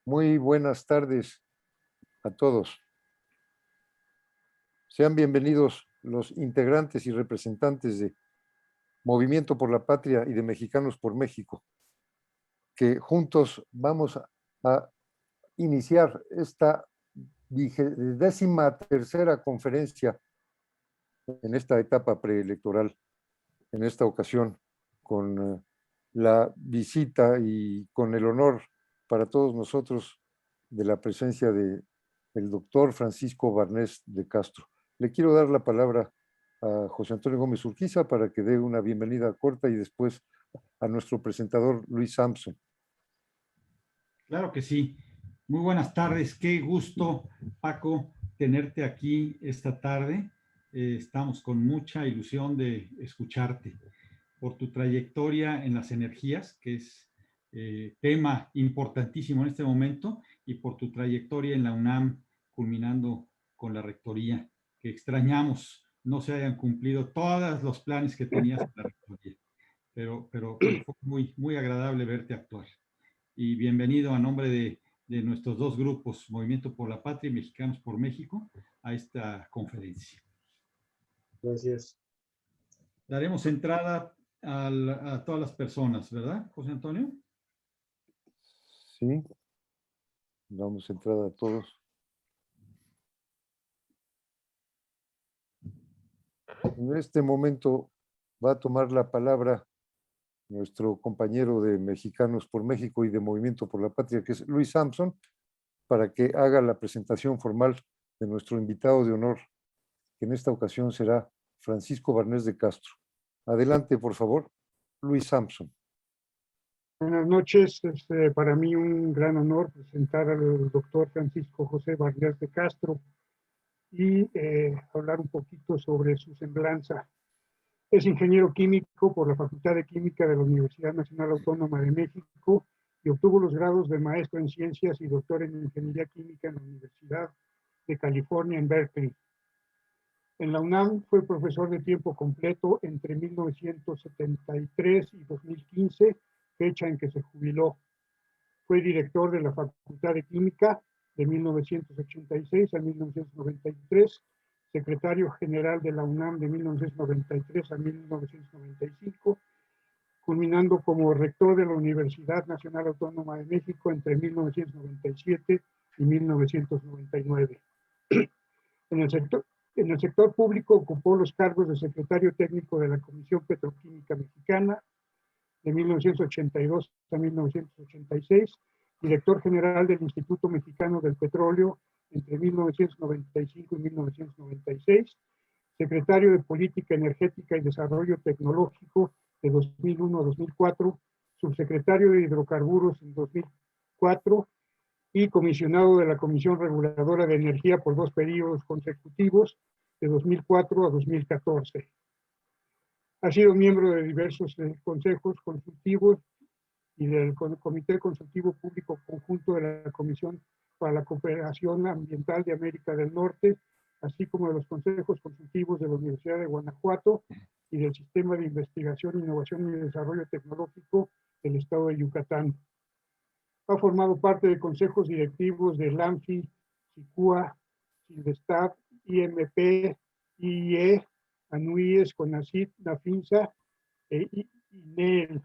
Muy buenas tardes a todos. Sean bienvenidos los integrantes y representantes de Movimiento por la Patria y de Mexicanos por México, que juntos vamos a iniciar esta 13ª conferencia en esta etapa preelectoral, en esta ocasión, con la visita y con el honor para todos nosotros de la presencia del doctor Francisco Barnés de Castro. Le quiero dar la palabra a José Antonio Gómez Urquiza para que dé una bienvenida corta y después a nuestro presentador Luis Sampson. Claro que sí. Muy buenas tardes. Qué gusto, Paco, tenerte aquí esta tarde. Estamos con mucha ilusión de escucharte por tu trayectoria en las energías, que es tema importantísimo en este momento, y por tu trayectoria en la UNAM, culminando con la rectoría, que extrañamos no se hayan cumplido todos los planes que tenías en la rectoría, pero fue muy agradable verte actuar. Y bienvenido a nombre de nuestros dos grupos, Movimiento por la Patria y Mexicanos por México, a esta conferencia. Gracias. Daremos entrada a todas las personas, ¿verdad, José Antonio? Sí, damos entrada a todos. En este momento va a tomar la palabra nuestro compañero de Mexicanos por México y de Movimiento por la Patria, que es Luis Sampson, para que haga la presentación formal de nuestro invitado de honor, que en esta ocasión será Francisco Barnés de Castro. Adelante, por favor, Luis Sampson. Buenas noches. Es para mí un gran honor presentar al doctor Francisco José Barnés de Castro y hablar un poquito sobre su semblanza. Es ingeniero químico por la Facultad de Química de la Universidad Nacional Autónoma de México y obtuvo los grados de maestro en ciencias y doctor en ingeniería química en la Universidad de California en Berkeley. En la UNAM fue profesor de tiempo completo entre 1973 y 2015, fecha en que se jubiló. Fue director de la Facultad de Química de 1986 a 1993, secretario general de la UNAM de 1993 a 1995, culminando como rector de la Universidad Nacional Autónoma de México entre 1997 y 1999. En el sector público ocupó los cargos de secretario técnico de la Comisión Petroquímica Mexicana de 1982 a 1986, director general del Instituto Mexicano del Petróleo entre 1995 y 1996, secretario de Política Energética y Desarrollo Tecnológico de 2001 a 2004, subsecretario de Hidrocarburos en 2004 y comisionado de la Comisión Reguladora de Energía por 2 periodos consecutivos, de 2004 a 2014. Ha sido miembro de diversos consejos consultivos y del Comité Consultivo Público Conjunto de la Comisión para la Cooperación Ambiental de América del Norte, así como de los consejos consultivos de la Universidad de Guanajuato y del Sistema de Investigación, Innovación y Desarrollo Tecnológico del Estado de Yucatán. Ha formado parte de consejos directivos de LANFI, SICUA, Silvestab, IMP, IIE, ANUIES, CONACYT, NAFINSA e INEL,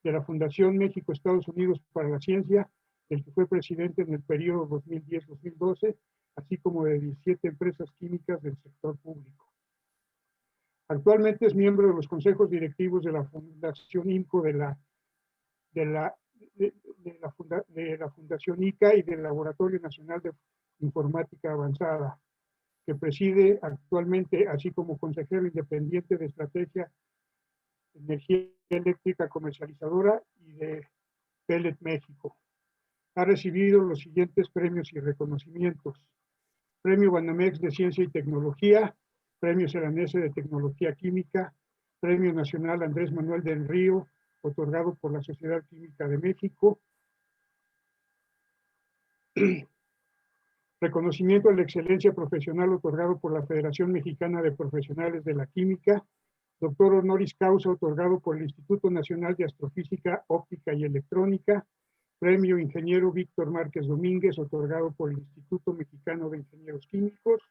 de la Fundación México-Estados Unidos para la Ciencia, del que fue presidente en el periodo 2010-2012, así como de 17 empresas químicas del sector público. Actualmente es miembro de los consejos directivos de la Fundación INCO, de la Fundación ICA y del Laboratorio Nacional de Informática Avanzada, que preside actualmente, así como consejero independiente de Estrategia de Energía Eléctrica Comercializadora y de Pellet México. Ha recibido los siguientes premios y reconocimientos: Premio Banamex de Ciencia y Tecnología, Premio Ceranese de Tecnología Química, Premio Nacional Andrés Manuel del Río, otorgado por la Sociedad Química de México, reconocimiento a la excelencia profesional otorgado por la Federación Mexicana de Profesionales de la Química, doctor honoris causa otorgado por el Instituto Nacional de Astrofísica, Óptica y Electrónica, Premio Ingeniero Víctor Márquez Domínguez, otorgado por el Instituto Mexicano de Ingenieros Químicos.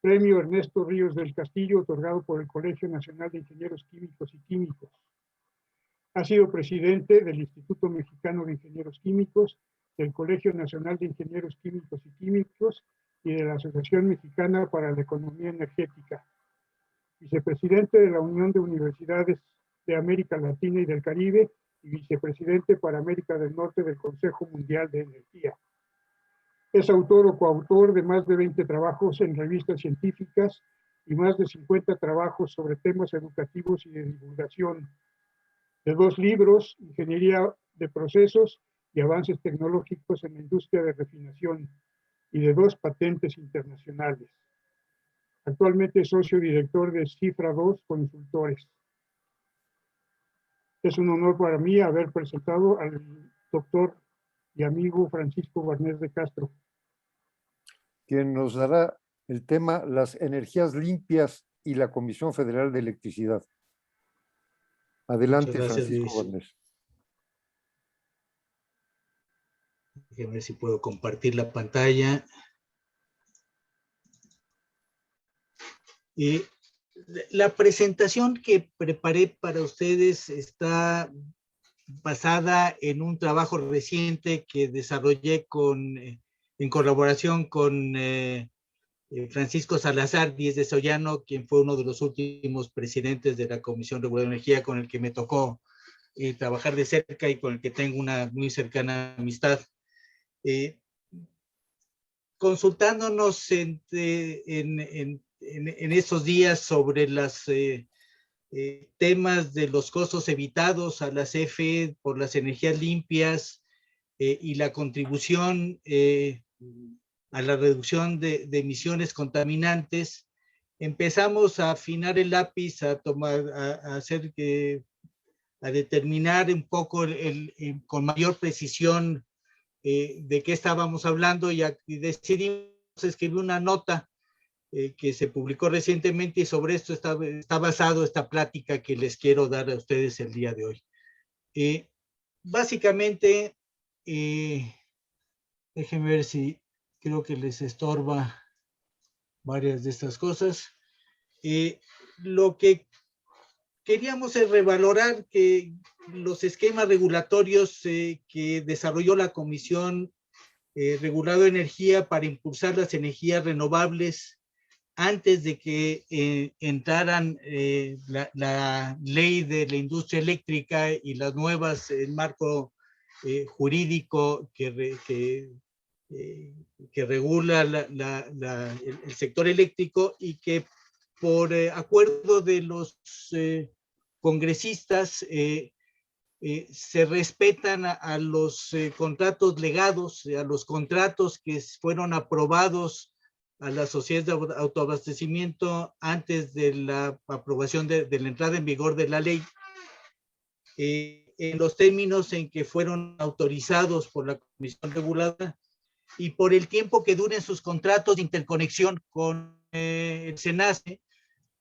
Premio Ernesto Ríos del Castillo, otorgado por el Colegio Nacional de Ingenieros Químicos y Químicos. Ha sido presidente del Instituto Mexicano de Ingenieros Químicos, del Colegio Nacional de Ingenieros Químicos y Químicos y de la Asociación Mexicana para la Economía Energética. Vicepresidente de la Unión de Universidades de América Latina y del Caribe y vicepresidente para América del Norte del Consejo Mundial de Energía. Es autor o coautor de más de 20 trabajos en revistas científicas y más de 50 trabajos sobre temas educativos y de divulgación, de 2 libros, Ingeniería de Procesos y Avances Tecnológicos en la Industria de Refinación, y de 2 patentes internacionales. Actualmente es socio director de Cifra 2 Consultores. Es un honor para mí haber presentado al doctor y amigo Francisco Barnés de Castro, quien nos dará el tema las energías limpias y la Comisión Federal de Electricidad. Adelante, gracias, Francisco Luis. Barnés. Déjame ver si puedo compartir la pantalla. La presentación que preparé para ustedes está basada en un trabajo reciente que desarrollé en colaboración con Francisco Salazar Díez de Sollano, quien fue uno de los últimos presidentes de la Comisión Reguladora de Energía, con el que me tocó trabajar de cerca y con el que tengo una muy cercana amistad. Consultándonos en esos días sobre los temas de los costos evitados a la CFE por las energías limpias y la contribución a la reducción de emisiones contaminantes, empezamos a afinar el lápiz, a determinar un poco con mayor precisión de qué estábamos hablando, y decidimos escribir una nota que se publicó recientemente, y sobre esto está basado esta plática que les quiero dar a ustedes el día de hoy. Básicamente, déjenme ver si creo que les estorba varias de estas cosas. Lo que queríamos es revalorar que los esquemas regulatorios que desarrolló la Comisión Reguladora de Energía para impulsar las energías renovables antes de que entraran la ley de la industria eléctrica y las nuevas, el marco jurídico que regula el sector eléctrico, y que por acuerdo de los congresistas se respetan a los contratos legados, a los contratos que fueron aprobados a las sociedades de autoabastecimiento antes de la aprobación de la entrada en vigor de la ley, en los términos en que fueron autorizados por la Comisión Reguladora y por el tiempo que duren sus contratos de interconexión con el SENACE,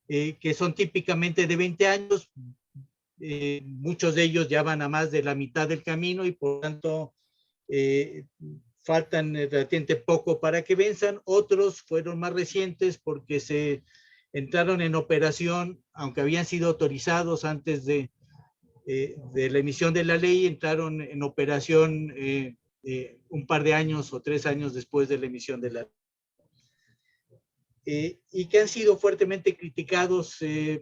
que son típicamente de 20 años. Muchos de ellos ya van a más de la mitad del camino y por tanto faltan relativamente poco para que venzan. Otros fueron más recientes porque se entraron en operación, aunque habían sido autorizados antes de la emisión de la ley, entraron en operación un par de años o 3 años después de la emisión de la ley. Y que han sido fuertemente criticados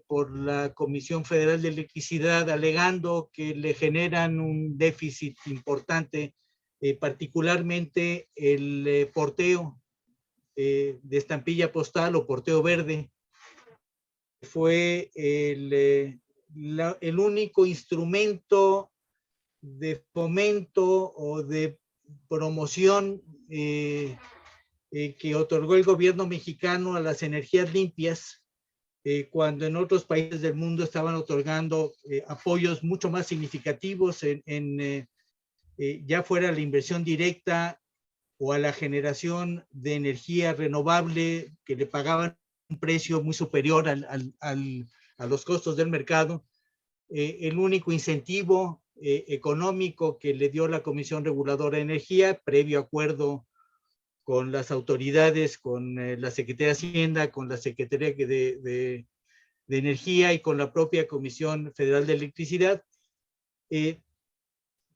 por la Comisión Federal de Electricidad, alegando que le generan un déficit importante, particularmente el porteo de estampilla postal o porteo verde. Fue el único instrumento de fomento o de promoción que otorgó el gobierno mexicano a las energías limpias, cuando en otros países del mundo estaban otorgando apoyos mucho más significativos ya fuera la inversión directa o a la generación de energía renovable, que le pagaban un precio muy superior a los costos del mercado. El único incentivo económico que le dio la Comisión Reguladora de Energía, previo acuerdo con las autoridades, con la Secretaría de Hacienda, con la Secretaría de Energía y con la propia Comisión Federal de Electricidad, que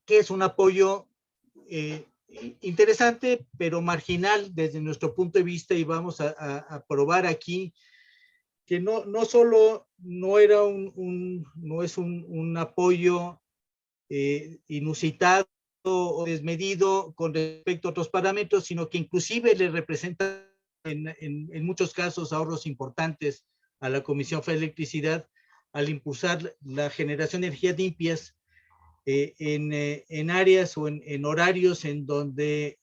es un apoyo interesante, pero marginal desde nuestro punto de vista, y vamos a probar aquí que no solo no era no es un apoyo inusitado o desmedido con respecto a otros parámetros, sino que inclusive le representa en muchos casos ahorros importantes a la Comisión Federal de Electricidad al impulsar la generación de energías limpias en áreas o en horarios en donde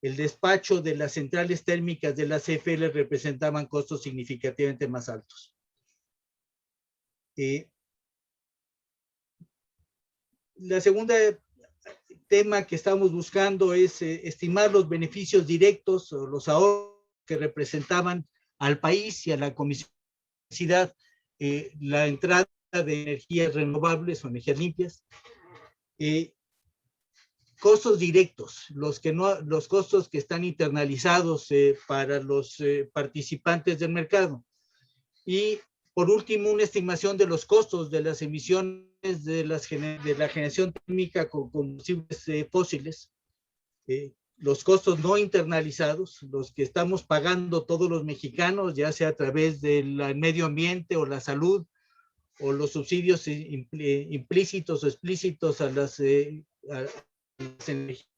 el despacho de las centrales térmicas de la CFE representaban costos significativamente más altos. La segunda tema que estamos buscando es estimar los beneficios directos o los ahorros que representaban al país y a la Comisión de Electricidad la entrada de energías renovables o energías limpias. Costos directos, los costos que están internalizados para los participantes del mercado. Y por último, una estimación de los costos de las emisiones de la generación térmica con combustibles fósiles, los costos no internalizados, los que estamos pagando todos los mexicanos, ya sea a través del medio ambiente o la salud, o los subsidios implícitos o explícitos a las energías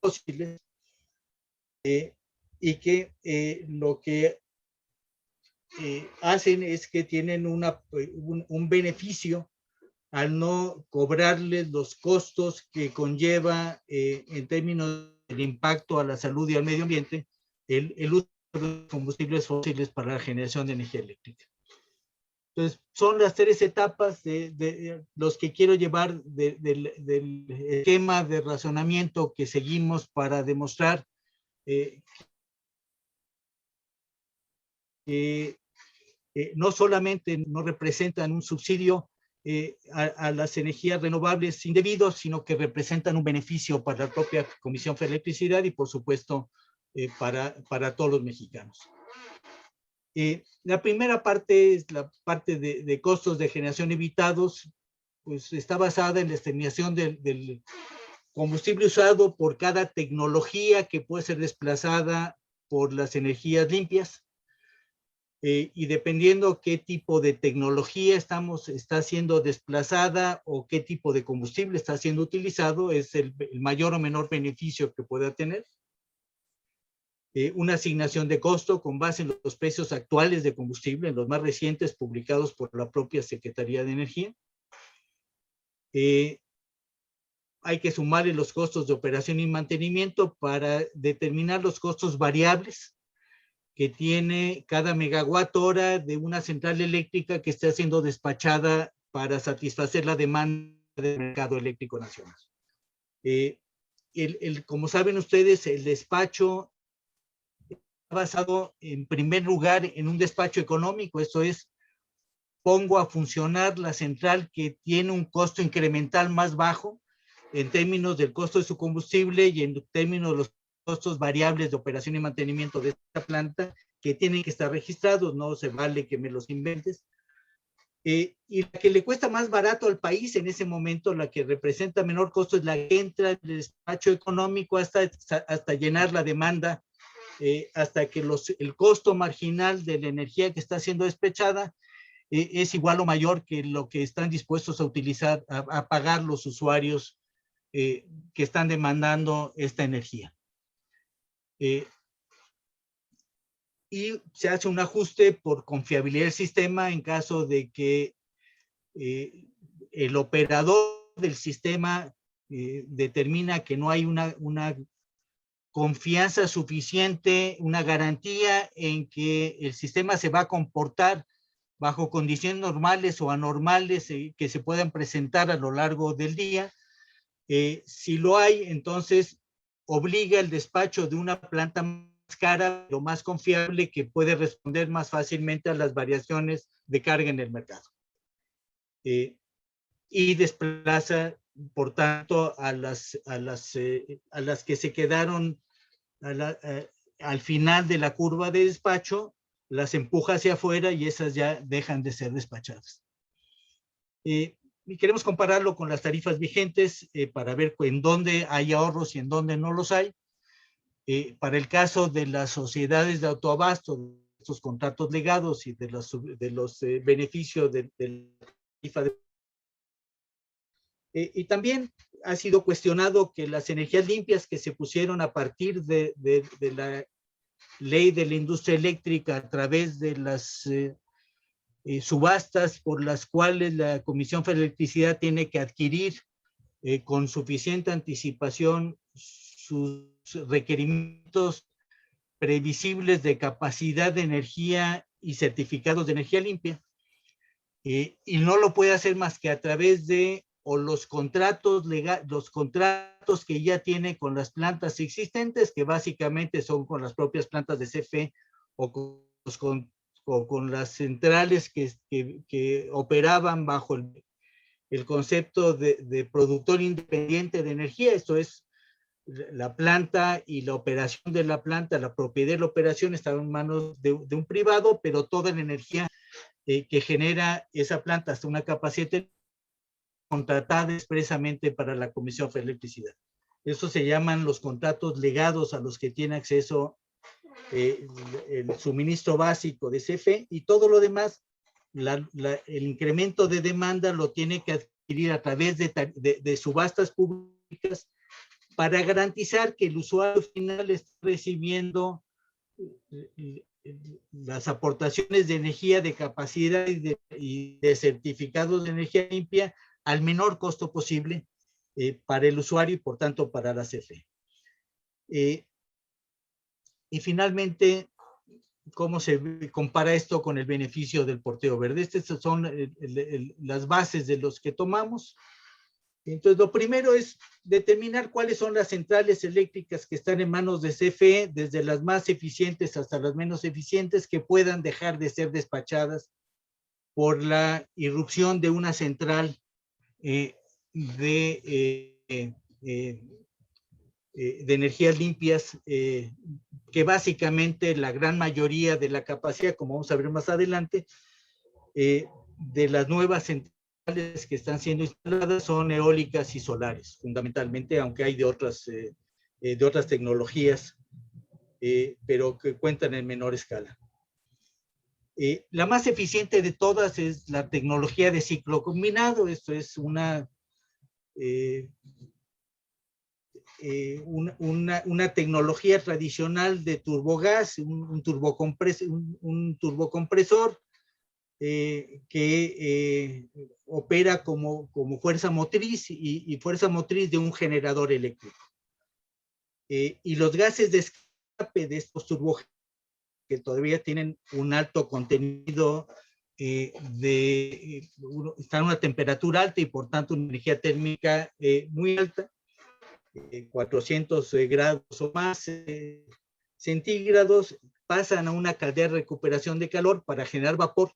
fósiles, y que lo que hacen es que tienen un beneficio al no cobrarles los costos que conlleva en términos del impacto a la salud y al medio ambiente el uso de combustibles fósiles para la generación de energía eléctrica. Entonces, son las tres etapas de los que quiero llevar del esquema de razonamiento que seguimos para demostrar que no solamente no representan un subsidio a las energías renovables indebidos, sino que representan un beneficio para la propia Comisión Federal de Electricidad y, por supuesto, para todos los mexicanos. La primera parte es la parte de costos de generación evitados, pues está basada en la estimación del combustible usado por cada tecnología que puede ser desplazada por las energías limpias. Y dependiendo qué tipo de tecnología está siendo desplazada o qué tipo de combustible está siendo utilizado, es el mayor o menor beneficio que pueda tener. Una asignación de costo con base en los precios actuales de combustible, en los más recientes publicados por la propia Secretaría de Energía. Hay que sumarle los costos de operación y mantenimiento para determinar los costos variables que tiene cada megawatt hora de una central eléctrica que esté siendo despachada para satisfacer la demanda del mercado eléctrico nacional. Como saben ustedes, el despacho basado en primer lugar en un despacho económico, esto es, pongo a funcionar la central que tiene un costo incremental más bajo en términos del costo de su combustible y en términos de los costos variables de operación y mantenimiento de esta planta que tienen que estar registrados, no se vale que me los inventes. Y la que le cuesta más barato al país en ese momento, la que representa menor costo, es la que entra en el despacho económico hasta llenar la demanda, hasta que el costo marginal de la energía que está siendo despechada es igual o mayor que lo que están dispuestos a utilizar, a pagar los usuarios que están demandando esta energía. Y se hace un ajuste por confiabilidad del sistema en caso de que el operador del sistema determina que no hay una confianza suficiente, una garantía en que el sistema se va a comportar bajo condiciones normales o anormales que se puedan presentar a lo largo del día. Si lo hay, entonces obliga el despacho de una planta más cara, pero más confiable, que puede responder más fácilmente a las variaciones de carga en el mercado. y desplaza, por tanto, a las que se quedaron al final de la curva de despacho, las empuja hacia afuera y esas ya dejan de ser despachadas. Y queremos compararlo con las tarifas vigentes para ver en dónde hay ahorros y en dónde no los hay. Para el caso de las sociedades de autoabasto, estos contratos legados y de los beneficios de la tarifa y también ha sido cuestionado que las energías limpias que se pusieron a partir de la ley de la industria eléctrica a través de las subastas por las cuales la Comisión Federal de Electricidad tiene que adquirir con suficiente anticipación sus requerimientos previsibles de capacidad de energía y certificados de energía limpia. Y no lo puede hacer más que a través de los contratos que ya tiene con las plantas existentes, que básicamente son con las propias plantas de CFE o con las centrales que operaban bajo el concepto de productor independiente de energía. Esto es, la planta y la operación de la planta, la propiedad de la operación está en manos de un privado, pero toda la energía que genera esa planta hasta una capacidad contratada expresamente para la Comisión Federal de Electricidad. Estos se llaman los contratos legados a los que tiene acceso el suministro básico de CFE, y todo lo demás, el incremento de demanda lo tiene que adquirir a través de subastas públicas para garantizar que el usuario final esté recibiendo las aportaciones de energía, de capacidad y de certificados de energía limpia al menor costo posible para el usuario y por tanto para la CFE. Y finalmente, ¿cómo se compara esto con el beneficio del porteo verde? Estas son las bases de los que tomamos. Entonces, lo primero es determinar cuáles son las centrales eléctricas que están en manos de CFE, desde las más eficientes hasta las menos eficientes, que puedan dejar de ser despachadas por la irrupción de una central de energías limpias, que básicamente la gran mayoría de la capacidad, como vamos a ver más adelante, de las nuevas centrales que están siendo instaladas son eólicas y solares, fundamentalmente, aunque hay de otras tecnologías, pero que cuentan en menor escala. La más eficiente de todas es la tecnología de ciclo combinado. Esto es una tecnología tradicional de turbogás, un turbocompresor que opera como fuerza motriz y fuerza motriz de un generador eléctrico. Y los gases de escape de estos turbogéneros, que todavía tienen un alto contenido están a una temperatura alta y por tanto una energía térmica muy alta, 400 grados o más centígrados, pasan a una caldera de recuperación de calor para generar vapor.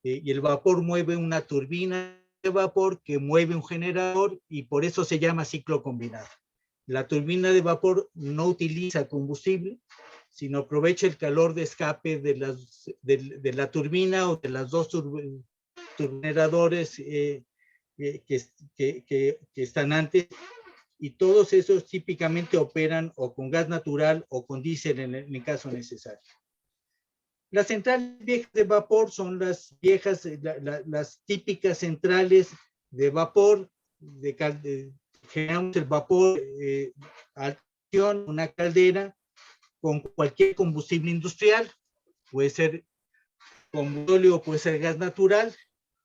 Y el vapor mueve una turbina de vapor que mueve un generador y por eso se llama ciclo combinado. La turbina de vapor no utiliza combustible, sino aprovecha el calor de escape de la turbina o de las dos turbogeneradores que están antes, y todos esos típicamente operan o con gas natural o con diésel en el caso necesario. Las centrales viejas de vapor son las viejas, las típicas centrales de vapor, generamos el vapor a acción, una caldera con cualquier combustible industrial, puede ser combustible o puede ser gas natural.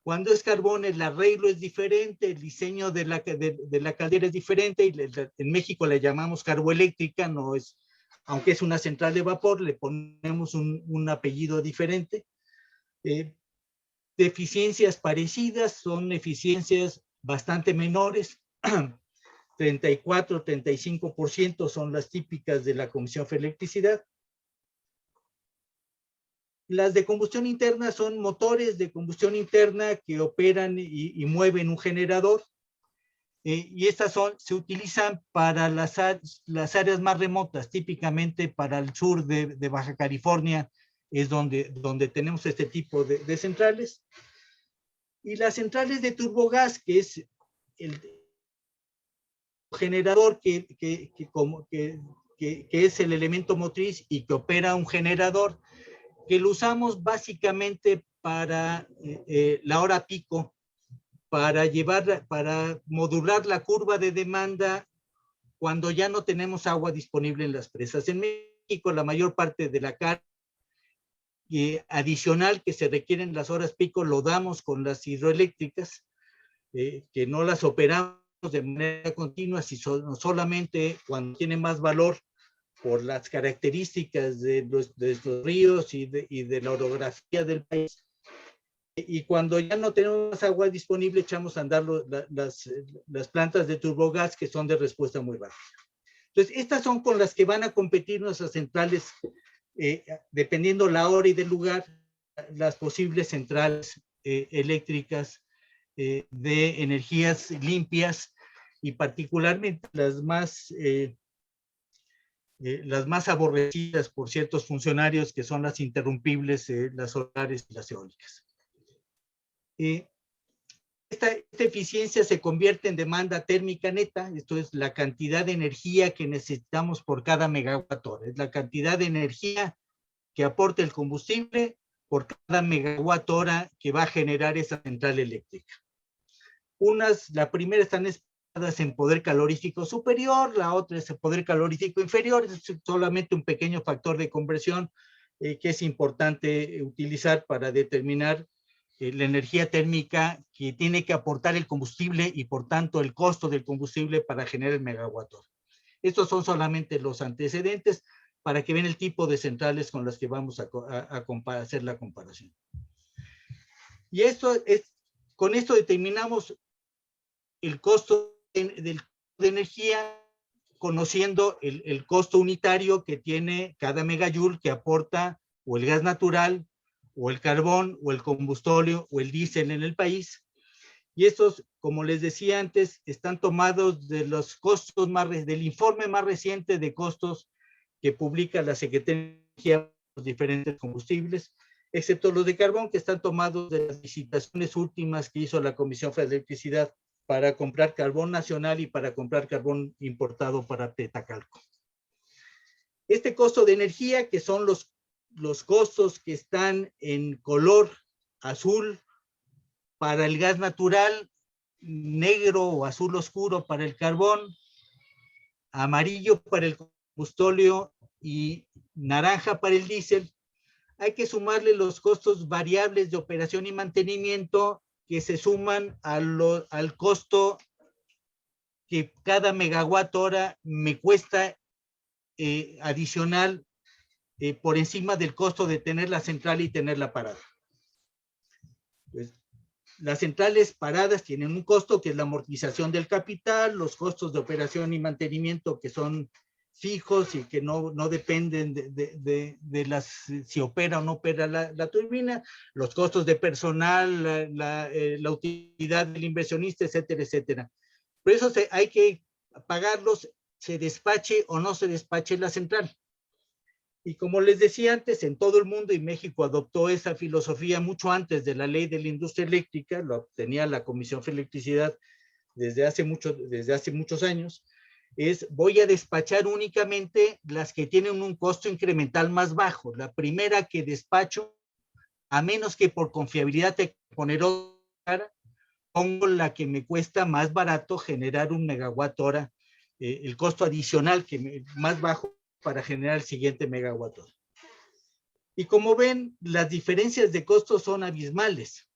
Cuando es carbón, el arreglo es diferente, el diseño de la caldera es diferente, y en México le llamamos carboeléctrica, no es, aunque es una central de vapor, le ponemos un apellido diferente. Deficiencias parecidas, son eficiencias bastante menores, 34, 35% son las típicas de la Comisión Federal de Electricidad. Las de combustión interna son motores de combustión interna que operan y mueven un generador. Y estas se utilizan para las áreas más remotas, típicamente para el sur de Baja California, es donde tenemos este tipo de centrales. Y las centrales de turbogas, que es el generador que es el elemento motriz y que opera un generador, que lo usamos básicamente para la hora pico, para modular la curva de demanda cuando ya no tenemos agua disponible en las presas. En México, la mayor parte de la carga adicional que se requiere en las horas pico lo damos con las hidroeléctricas, que no las operamos de manera continua, sino solamente cuando tiene más valor por las características de los ríos y de la orografía del país. Y cuando ya no tenemos agua disponible, echamos a andar las plantas de turbogas, que son de respuesta muy rápida. Entonces, estas son con las que van a competir nuestras centrales, dependiendo la hora y del lugar, las posibles centrales eléctricas de energías limpias, y particularmente las más aborrecidas por ciertos funcionarios, que son las interrumpibles, las solares y las eólicas. Esta eficiencia se convierte en demanda térmica neta, esto es la cantidad de energía que necesitamos por cada megawatt hora, es la cantidad de energía que aporta el combustible por cada megawatt hora que va a generar esa central eléctrica. La primera están especializadas en poder calorífico superior, la otra es el poder calorífico inferior, es solamente un pequeño factor de conversión que es importante utilizar para determinar la energía térmica que tiene que aportar el combustible y por tanto el costo del combustible para generar el megawatt hora. Estos son solamente los antecedentes para que vean el tipo de centrales con las que vamos a hacer la comparación. Y con esto determinamos el costo de energía, conociendo el costo unitario que tiene cada megajoule que aporta o el gas natural, o el carbón, o el combustóleo, o el diésel en el país. Y estos, como les decía antes, están tomados de los costos del informe más reciente de costos que publica la Secretaría de Energía, los diferentes combustibles, excepto los de carbón, que están tomados de las licitaciones últimas que hizo la Comisión Federal de Electricidad para comprar carbón nacional y para comprar carbón importado para Tetacalco. Este costo de energía, que son los costos que están en color azul para el gas natural, negro o azul oscuro para el carbón, amarillo para el combustóleo y naranja para el diésel, hay que sumarle los costos variables de operación y mantenimiento que se suman al costo que cada megawatt hora me cuesta adicional por encima del costo de tener la central y tenerla parada. Pues, las centrales paradas tienen un costo que es la amortización del capital, los costos de operación y mantenimiento que son fijos y que no dependen de si opera o no opera la turbina, los costos de personal, la utilidad del inversionista, etcétera, etcétera. Por eso hay que pagarlos, se despache o no se despache la central. Y como les decía antes, en todo el mundo, y México adoptó esa filosofía mucho antes de la ley de la industria eléctrica, lo tenía la Comisión de Electricidad desde hace muchos años, voy a despachar únicamente las que tienen un costo incremental más bajo. La primera que despacho, a menos que por confiabilidad te poner otra, pongo la que me cuesta más barato generar un megawatt hora, el costo adicional más bajo para generar el siguiente megawatt hora. Y como ven, las diferencias de costos son abismales.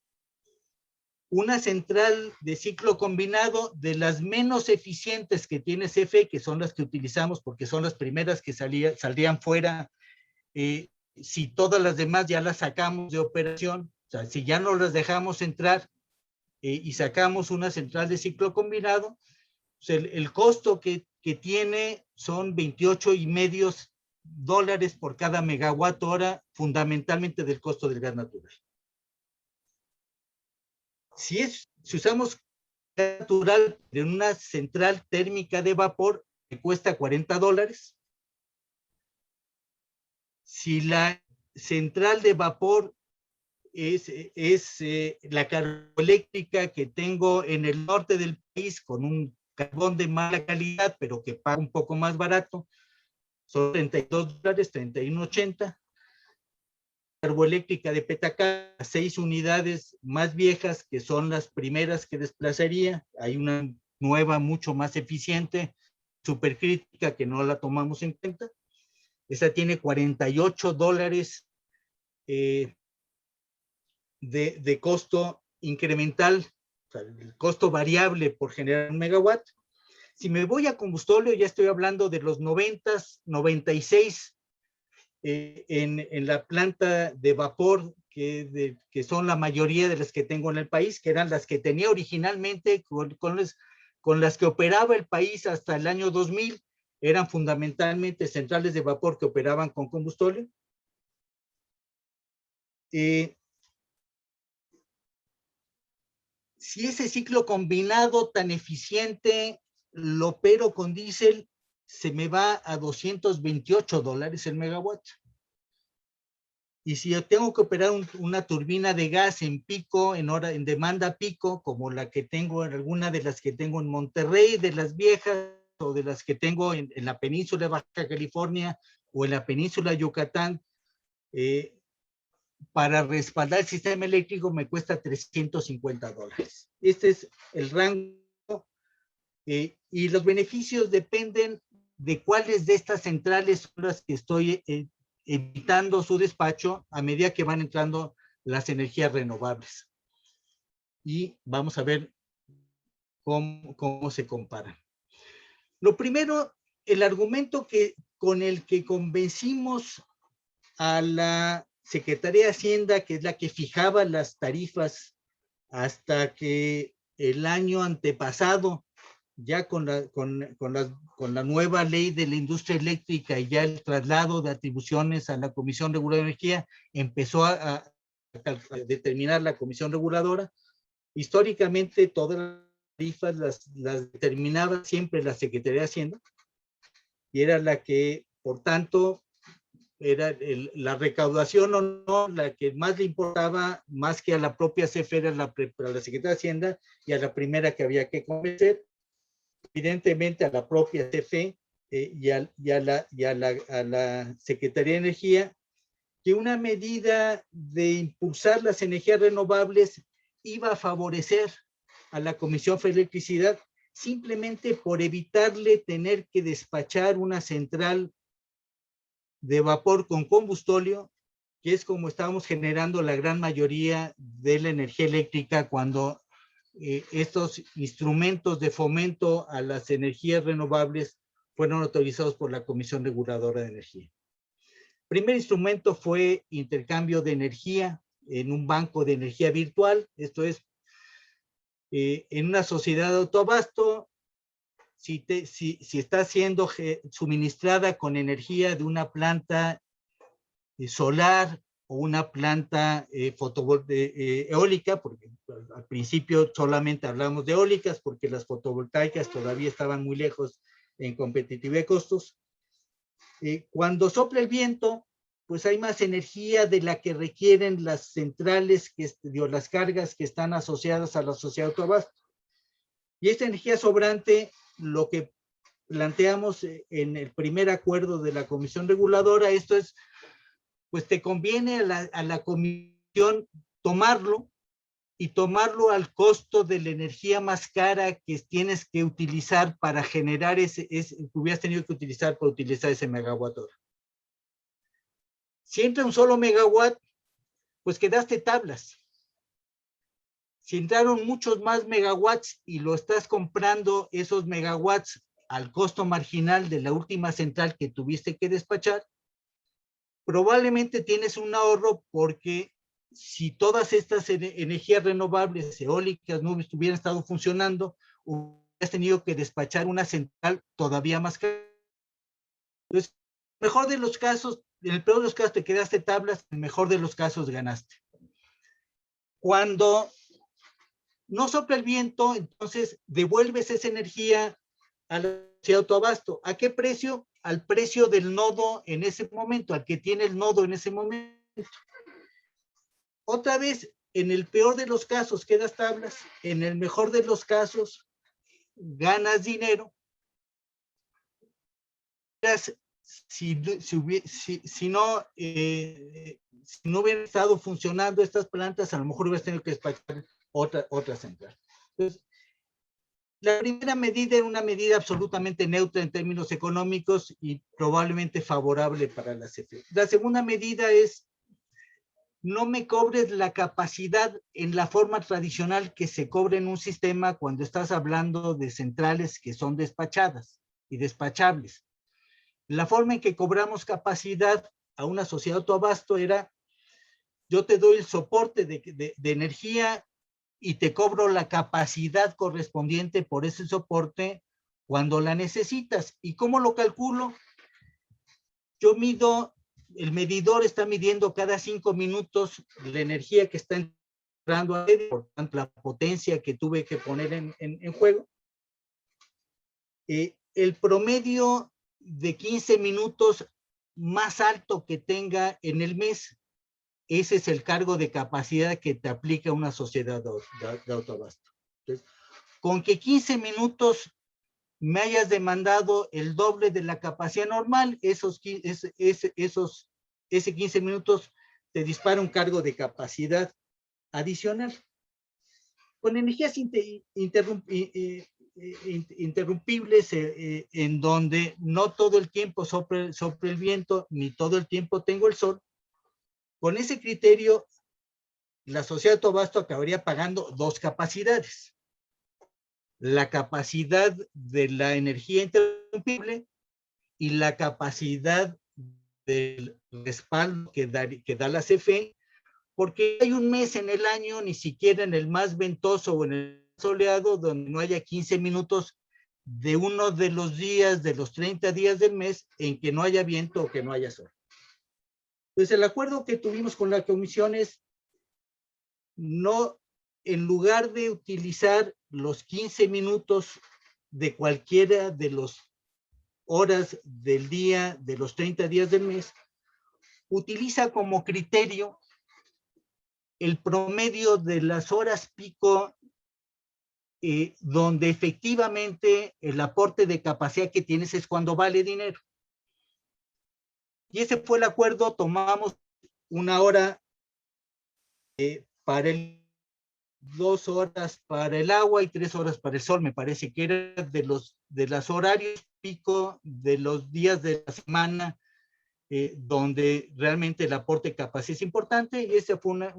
Una central de ciclo combinado, de las menos eficientes que tiene CFE, que son las que utilizamos porque son las primeras que saldrían fuera, si todas las demás ya las sacamos de operación, o sea, si ya no las dejamos entrar y sacamos una central de ciclo combinado, pues el costo que tiene son 28.5 dólares por cada megawatt hora, fundamentalmente del costo del gas natural. Si usamos gas natural en una central térmica de vapor, que cuesta $40. Si la central de vapor es la carboeléctrica que tengo en el norte del país, con un carbón de mala calidad, pero que paga un poco más barato, son $32, $31.80. Carboeléctrica de Petacá, 6 unidades más viejas, que son las primeras que desplazaría. Hay una nueva mucho más eficiente, supercrítica, que no la tomamos en cuenta. Esa tiene $48 de costo incremental, o sea, el costo variable por generar un megawatt. Si me voy a combustóleo, ya estoy hablando de los 90s, 96 en la planta de vapor, que son la mayoría de las que tengo en el país, que eran las que tenía originalmente, con las que operaba el país hasta el año 2000, eran fundamentalmente centrales de vapor que operaban con combustóleo. Si ese ciclo combinado tan eficiente lo opero con diésel, se me va a $228 el megawatt. Y si yo tengo que operar una turbina de gas en pico, en demanda pico, como la que tengo, en alguna de las que tengo en Monterrey, de las viejas, o de las que tengo en la península de Baja California o en la península de Yucatán, para respaldar el sistema eléctrico me cuesta $350. Este es el rango, y los beneficios dependen de cuáles de estas centrales son las que estoy evitando su despacho a medida que van entrando las energías renovables. Y vamos a ver cómo se comparan. Lo primero, el argumento con el que convencimos a la Secretaría de Hacienda, que es la que fijaba las tarifas hasta que el año antepasado, ya con la nueva ley de la industria eléctrica y ya el traslado de atribuciones a la Comisión Reguladora de Energía, empezó a determinar la Comisión Reguladora. Históricamente todas las tarifas las determinaba siempre la Secretaría de Hacienda, y era la que, por tanto, era la recaudación o no, la que más le importaba, más que a la propia CFE, era la Secretaría de Hacienda, y a la primera que había que convencer, evidentemente a la propia CFE y a la Secretaría de Energía, que una medida de impulsar las energías renovables iba a favorecer a la Comisión Federal de Electricidad, simplemente por evitarle tener que despachar una central de vapor con combustóleo, que es como estábamos generando la gran mayoría de la energía eléctrica cuando estos instrumentos de fomento a las energías renovables fueron autorizados por la Comisión Reguladora de Energía. El primer instrumento fue intercambio de energía en un banco de energía virtual. Esto es, en una sociedad de autoabasto, si está siendo suministrada con energía de una planta solar o una planta eólica, porque al principio solamente hablamos de eólicas, porque las fotovoltaicas todavía estaban muy lejos en competitividad de costos. Cuando sopla el viento, pues hay más energía de la que requieren las centrales, las cargas que están asociadas a la sociedad de autoabasto. Y esta energía sobrante, lo que planteamos en el primer acuerdo de la Comisión Reguladora, esto es, pues te conviene a la comisión tomarlo, y tomarlo al costo de la energía más cara que tienes que utilizar para generar que hubieras tenido que utilizar para utilizar ese megawatt hora. Si entra un solo megawatt, pues quedaste tablas. Si entraron muchos más megawatts y lo estás comprando esos megawatts al costo marginal de la última central que tuviste que despachar, probablemente tienes un ahorro, porque si todas estas energías renovables, eólicas, nubes, hubieran estado funcionando, hubieras tenido que despachar una central todavía más cara. Entonces, Mejor de los casos, en el peor de los casos te quedaste tablas, en el mejor de los casos ganaste. Cuando no sopla el viento, entonces devuelves esa energía a la sociedad de autoabasto. ¿A qué precio? Al precio del nodo en ese momento, al que tiene el nodo en ese momento. Otra vez, en el peor de los casos quedas tablas, en el mejor de los casos ganas dinero. Si no hubieran estado funcionando estas plantas, a lo mejor hubieras tenido que despachar otra central. Entonces, la primera medida era una medida absolutamente neutra en términos económicos y probablemente favorable para la CFE. La segunda medida es: no me cobres la capacidad en la forma tradicional que se cobra en un sistema cuando estás hablando de centrales que son despachadas y despachables. La forma en que cobramos capacidad a una sociedad de autoabasto era: yo te doy el soporte de energía y te cobro la capacidad correspondiente por ese soporte cuando la necesitas. ¿Y cómo lo calculo? Yo mido, el medidor está midiendo cada 5 minutos la energía que está entrando a él, por tanto la potencia que tuve que poner en juego. El promedio de 15 minutos más alto que tenga en el mes, ese es el cargo de capacidad que te aplica una sociedad de autoabasto. Entonces, con que 15 minutos me hayas demandado el doble de la capacidad normal, ese 15 minutos te dispara un cargo de capacidad adicional. Con energías interrumpibles, en donde no todo el tiempo sopla el viento, ni todo el tiempo tengo el sol, con ese criterio, la sociedad de autoabasto acabaría pagando dos capacidades: la capacidad de la energía interrumpible y la capacidad del respaldo que da la CFE, porque hay un mes en el año, ni siquiera en el más ventoso o en el soleado, donde no haya 15 minutos de uno de los días, de los 30 días del mes, en que no haya viento o que no haya sol. Pues el acuerdo que tuvimos con la comisión es: no, en lugar de utilizar los 15 minutos de cualquiera de las horas del día de los 30 días del mes, utiliza como criterio el promedio de las horas pico, donde efectivamente el aporte de capacidad que tienes es cuando vale dinero. Y ese fue el acuerdo. Tomamos una hora para el 2 horas para el agua y 3 horas para el sol. Me parece que era de los horarios pico de los días de la semana donde realmente el aporte de capacidad es importante, y ese fue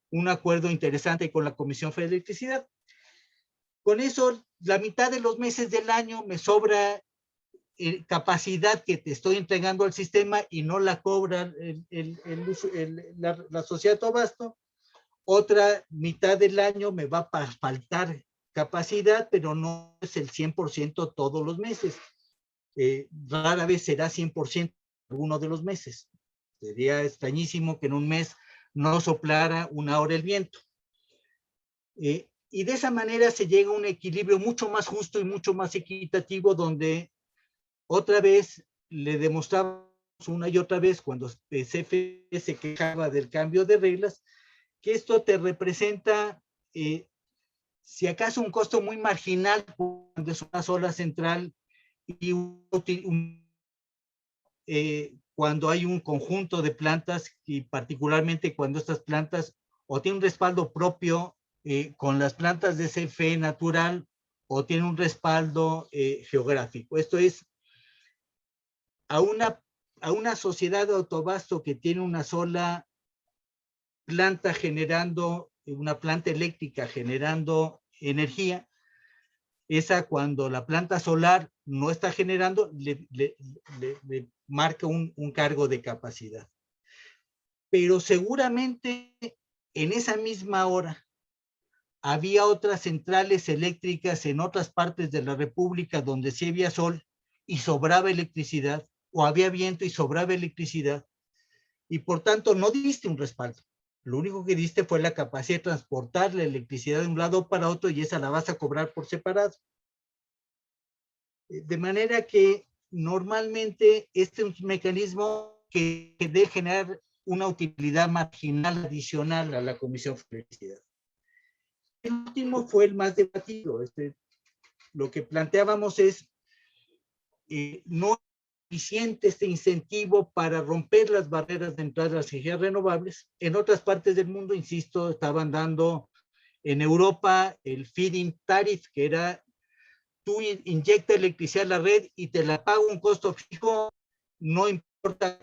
un acuerdo interesante con la Comisión Federal de Electricidad. Con eso, la mitad de los meses del año me sobra capacidad que te estoy entregando al sistema y no la cobra la sociedad de autoabasto. Otra mitad del año me va a faltar capacidad, pero no es el 100% todos los meses. Rara vez será 100% alguno de los meses. Sería extrañísimo que en un mes no soplara una hora el viento. Y de esa manera se llega a un equilibrio mucho más justo y mucho más equitativo, donde otra vez le demostramos una y otra vez, cuando CFE se quejaba del cambio de reglas, que esto te representa, si acaso, un costo muy marginal cuando es una sola central, y cuando hay un conjunto de plantas, y particularmente cuando estas plantas o tienen un respaldo propio con las plantas de CFE natural, o tienen un respaldo geográfico. Esto es, a una sociedad de autoabasto que tiene una sola planta generando, una planta eléctrica generando energía, esa, cuando la planta solar no está generando, le marca un cargo de capacidad. Pero seguramente en esa misma hora había otras centrales eléctricas en otras partes de la República donde sí había sol y sobraba electricidad, o había viento y sobraba electricidad, y por tanto no diste un respaldo. Lo único que diste fue la capacidad de transportar la electricidad de un lado para otro, y esa la vas a cobrar por separado. De manera que normalmente este es un mecanismo que debe generar una utilidad marginal adicional a la Comisión de Electricidad. El último fue el más debatido. Lo que planteábamos es no suficiente este incentivo para romper las barreras de entrada de las energías renovables. En otras partes del mundo, insisto, estaban dando en Europa el feed-in tariff, que era tú inyecta electricidad a la red y te la paga un costo fijo, no importa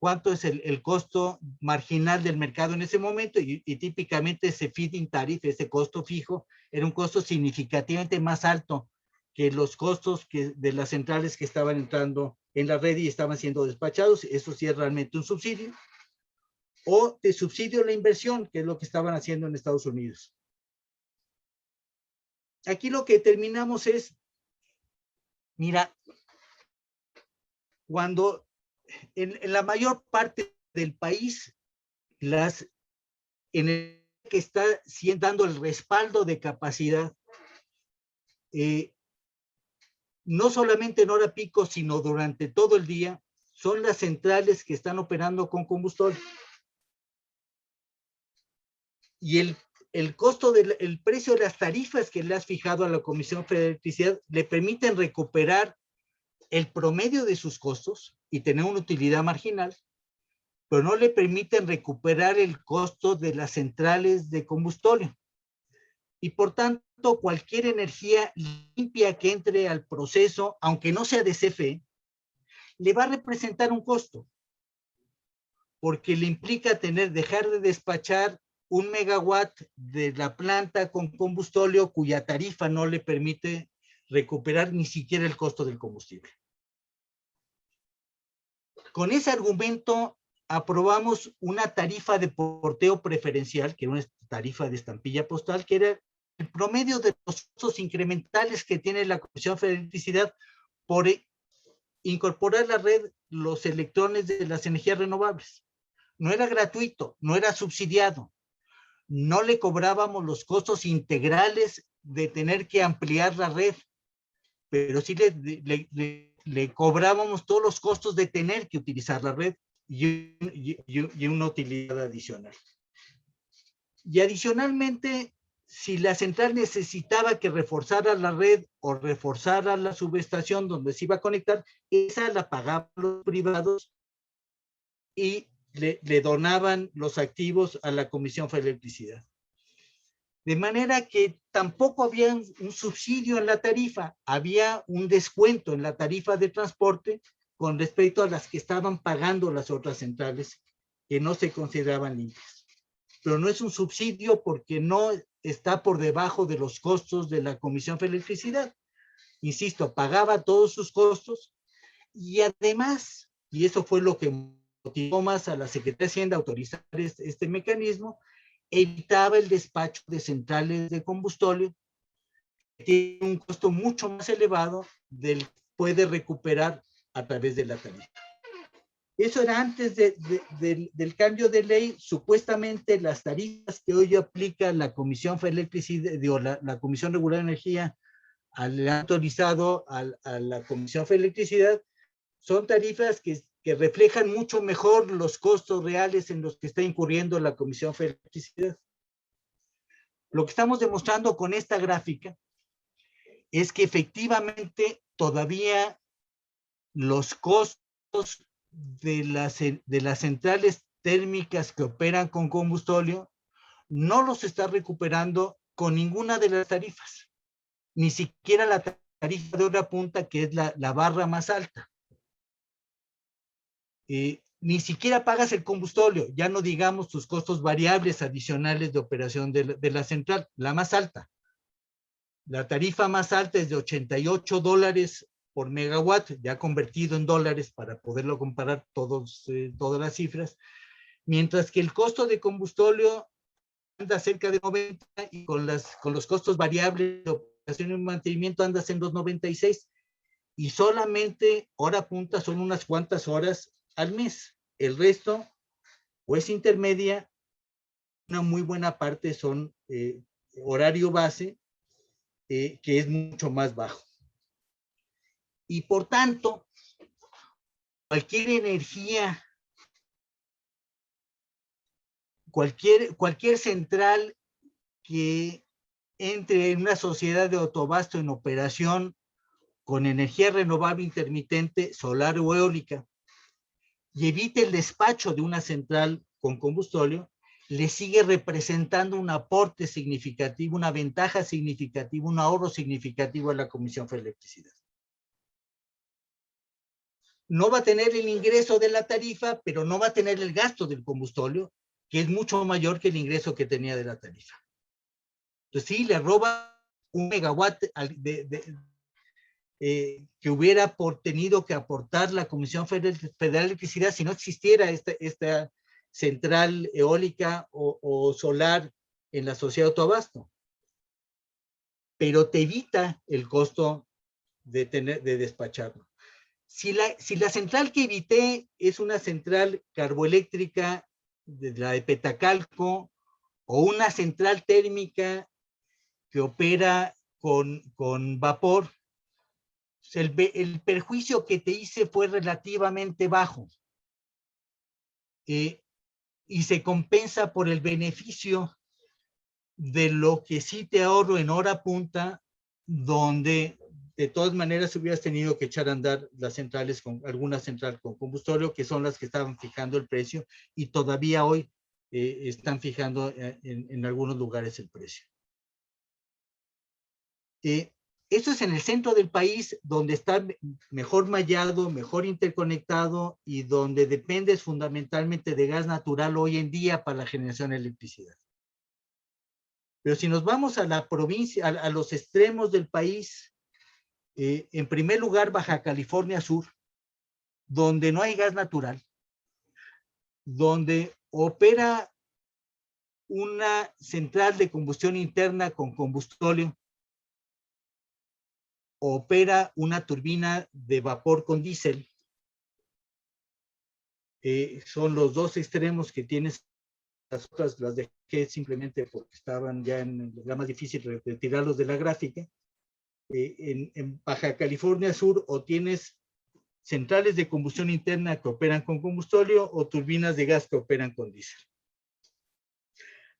cuánto es el costo marginal del mercado en ese momento, y típicamente ese feed-in tariff, ese costo fijo, era un costo significativamente más alto que los costos de las centrales que estaban entrando en la red y estaban siendo despachados. Eso sí es realmente un subsidio. O te subsidio la inversión, que es lo que estaban haciendo en Estados Unidos. Aquí lo que terminamos es, mira, cuando en la mayor parte del país, en el que está dando el respaldo de capacidad, no solamente en hora pico, sino durante todo el día, son las centrales que están operando con combustible. Y el costo el precio de las tarifas que le has fijado a la Comisión Federal de Electricidad le permiten recuperar el promedio de sus costos y tener una utilidad marginal, pero no le permiten recuperar el costo de las centrales de combustible. Y por tanto, cualquier energía limpia que entre al proceso, aunque no sea de CFE, le va a representar un costo, porque le implica dejar de despachar 1 megawatt de la planta con combustóleo cuya tarifa no le permite recuperar ni siquiera el costo del combustible. Con ese argumento aprobamos una tarifa de porteo preferencial, que era una tarifa de estampilla postal, que era el promedio de los costos incrementales que tiene la Comisión Federal de Electricidad por incorporar a la red los electrones de las energías renovables. No era gratuito, no era subsidiado. No le cobrábamos los costos integrales de tener que ampliar la red, pero sí le cobrábamos todos los costos de tener que utilizar la red y una utilidad adicional. Y adicionalmente, si la central necesitaba que reforzara la red o reforzara la subestación donde se iba a conectar, esa la pagaban los privados y le donaban los activos a la Comisión Federal de Electricidad. De manera que tampoco había un subsidio en la tarifa, había un descuento en la tarifa de transporte con respecto a las que estaban pagando las otras centrales que no se consideraban limpias. Pero no es un subsidio porque no está por debajo de los costos de la Comisión Federal de Electricidad. Insisto, pagaba todos sus costos y además, y eso fue lo que motivó más a la Secretaría de Hacienda a autorizar este mecanismo, evitaba el despacho de centrales de combustible, que tiene un costo mucho más elevado del que puede recuperar a través de la tarifa. Eso era antes del cambio de ley. Supuestamente las tarifas que hoy aplica la Comisión Federal de Electricidad, la Comisión Regular de Energía, le han autorizado a la Comisión Federal de Electricidad, son tarifas que reflejan mucho mejor los costos reales en los que está incurriendo la Comisión Federal de Electricidad. Lo que estamos demostrando con esta gráfica es que efectivamente todavía los costos de las centrales térmicas que operan con combustóleo no los está recuperando con ninguna de las tarifas, ni siquiera la tarifa de hora punta, que es la barra más alta. Ni siquiera pagas el combustóleo, ya no digamos tus costos variables adicionales de operación de la central, la más alta. La tarifa más alta es de $88 por megawatt, ya convertido en dólares para poderlo comparar todas las cifras, mientras que el costo de combustóleo anda cerca de 90 y con los costos variables de operación y mantenimiento andas en los 96. y solamente hora punta son unas cuantas horas al mes. El resto o es intermedia, una muy buena parte son horario base, que es mucho más bajo. Y por tanto, cualquier energía, cualquier central que entre en una sociedad de autoabasto en operación con energía renovable intermitente, solar o eólica, y evite el despacho de una central con combustóleo, le sigue representando un aporte significativo, una ventaja significativa, un ahorro significativo a la Comisión Federal de Electricidad. No va a tener el ingreso de la tarifa, pero no va a tener el gasto del combustóleo, que es mucho mayor que el ingreso que tenía de la tarifa. Entonces sí, le roba un megawatt que hubiera tenido que aportar la Comisión Federal de Electricidad si no existiera esta central eólica o solar en la sociedad de autoabasto. Pero te evita el costo de despacharlo. Si la central que evité es una central carboeléctrica, la de Petacalco, o una central térmica que opera con vapor, el perjuicio que te hice fue relativamente bajo, y se compensa por el beneficio de lo que sí te ahorro en hora punta, donde de todas maneras hubieras tenido que echar a andar las centrales, alguna central con combustóleo, que son las que estaban fijando el precio, y todavía hoy están fijando en algunos lugares el precio. Esto es en el centro del país, donde está mejor mallado, mejor interconectado, y donde dependes fundamentalmente de gas natural hoy en día para la generación de electricidad. Pero si nos vamos a la provincia, a los extremos del país, en primer lugar, Baja California Sur, donde no hay gas natural, donde opera una central de combustión interna con combustóleo, opera una turbina de vapor con diésel. Son los dos extremos que tienes. Las otras las dejé simplemente porque estaban ya era más difícil retirarlos de la gráfica. En Baja California Sur, o tienes centrales de combustión interna que operan con combustóleo, o turbinas de gas que operan con diésel.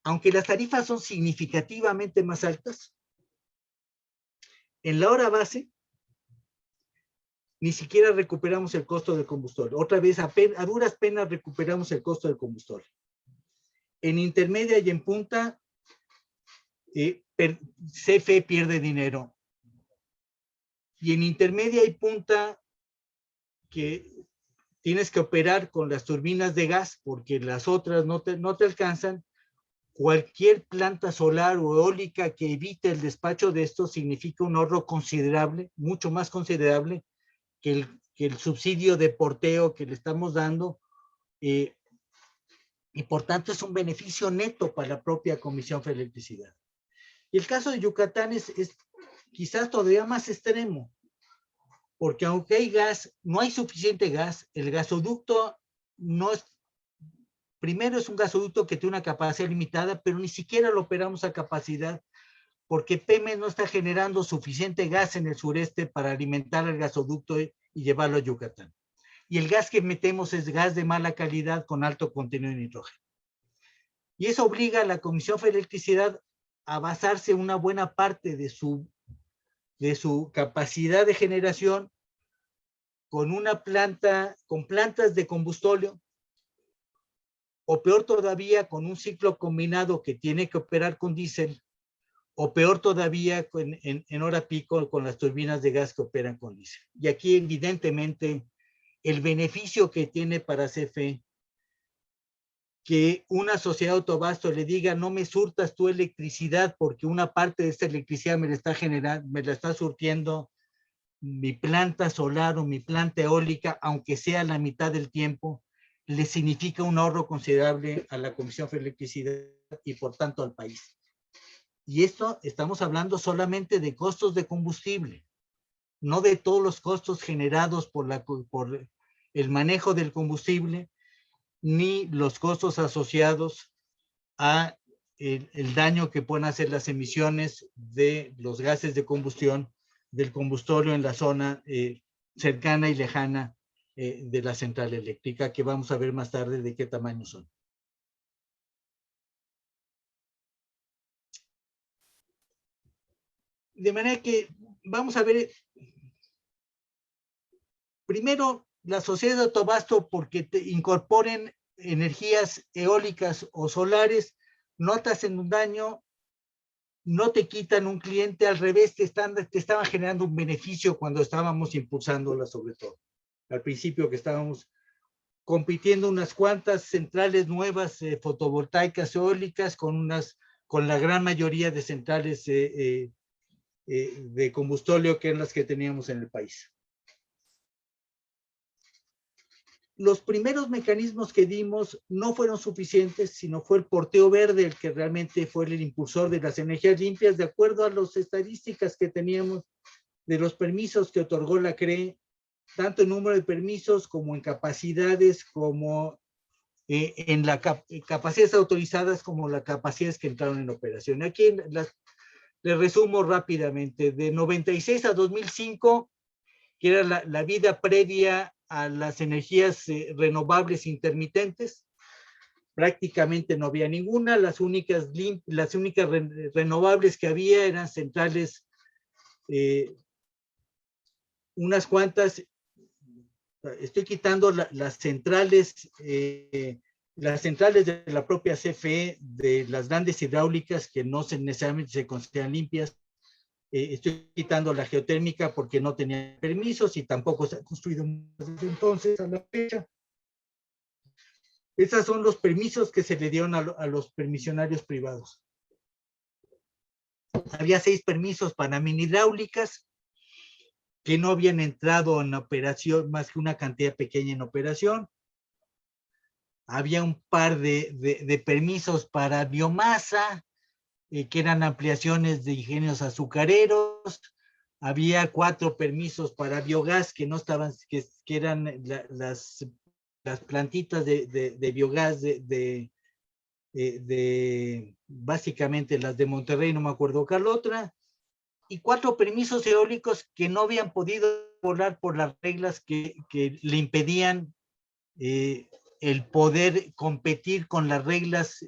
Aunque las tarifas son significativamente más altas, en la hora base ni siquiera recuperamos el costo del combustóleo. Otra vez, a duras penas recuperamos el costo del combustóleo. En intermedia y en punta, CFE pierde dinero. Y en intermedia y punta, que tienes que operar con las turbinas de gas, porque las otras no te alcanzan. Cualquier planta solar o eólica que evite el despacho de esto significa un ahorro considerable, mucho más considerable que el subsidio de porteo que le estamos dando, y por tanto es un beneficio neto para la propia Comisión Federal de Electricidad. Y el caso de Yucatán es quizás todavía más extremo, porque aunque hay gas, no hay suficiente gas. El gasoducto no es, primero es un gasoducto que tiene una capacidad limitada, pero ni siquiera lo operamos a capacidad, porque Pemex no está generando suficiente gas en el sureste para alimentar el gasoducto y llevarlo a Yucatán. Y el gas que metemos es gas de mala calidad con alto contenido de nitrógeno. Y eso obliga a la Comisión Federal de Electricidad a basarse una buena parte de su capacidad de generación con plantas de combustóleo, o peor todavía, con un ciclo combinado que tiene que operar con diésel, o peor todavía en hora pico con las turbinas de gas que operan con diésel. Y aquí evidentemente el beneficio que tiene para CFE, que una sociedad de autoabasto le diga: no me surtas tu electricidad porque una parte de esta electricidad me la está surtiendo mi planta solar o mi planta eólica, aunque sea la mitad del tiempo, le significa un ahorro considerable a la Comisión Federal de Electricidad y por tanto al país. Y esto estamos hablando solamente de costos de combustible. no de todos los costos generados por el manejo del combustible, ni los costos asociados a el daño que pueden hacer las emisiones de los gases de combustión del combustorio en la zona cercana y lejana de la central eléctrica, que vamos a ver más tarde de qué tamaño son. De manera que vamos a ver primero la sociedad de autoabasto, porque incorporen energías eólicas o solares, no te hacen un daño, no te quitan un cliente, al revés, te estaban generando un beneficio cuando estábamos impulsándola, sobre todo. Al principio que estábamos compitiendo unas cuantas centrales nuevas fotovoltaicas eólicas con la gran mayoría de centrales de combustóleo que eran las que teníamos en el país. Los primeros mecanismos que dimos no fueron suficientes, sino fue el porteo verde el que realmente fue el impulsor de las energías limpias, de acuerdo a las estadísticas que teníamos de los permisos que otorgó la CRE, tanto en número de permisos como en capacidades, como en capacidades autorizadas, como las capacidades que entraron en operación. Aquí les resumo rápidamente. De 96 a 2005, que era la vida previa a las energías renovables intermitentes, prácticamente no había ninguna. Las únicas renovables que había eran centrales, unas cuantas. Estoy quitando las centrales de la propia CFE, de las grandes hidráulicas que no necesariamente se consideran limpias. Estoy quitando la geotérmica porque no tenía permisos y tampoco se ha construido desde entonces a la fecha. Esos son los permisos que se le dieron a los permisionarios privados. Había 6 permisos para mini hidráulicas que no habían entrado en operación, más que una cantidad pequeña en operación. Había un par de permisos para biomasa, que eran ampliaciones de ingenios azucareros. Había 4 permisos para biogás que no estaban, que eran las plantitas de biogás básicamente las de Monterrey, no me acuerdo cuál otra, y 4 permisos eólicos que no habían podido volar por las reglas que le impedían el poder competir con las reglas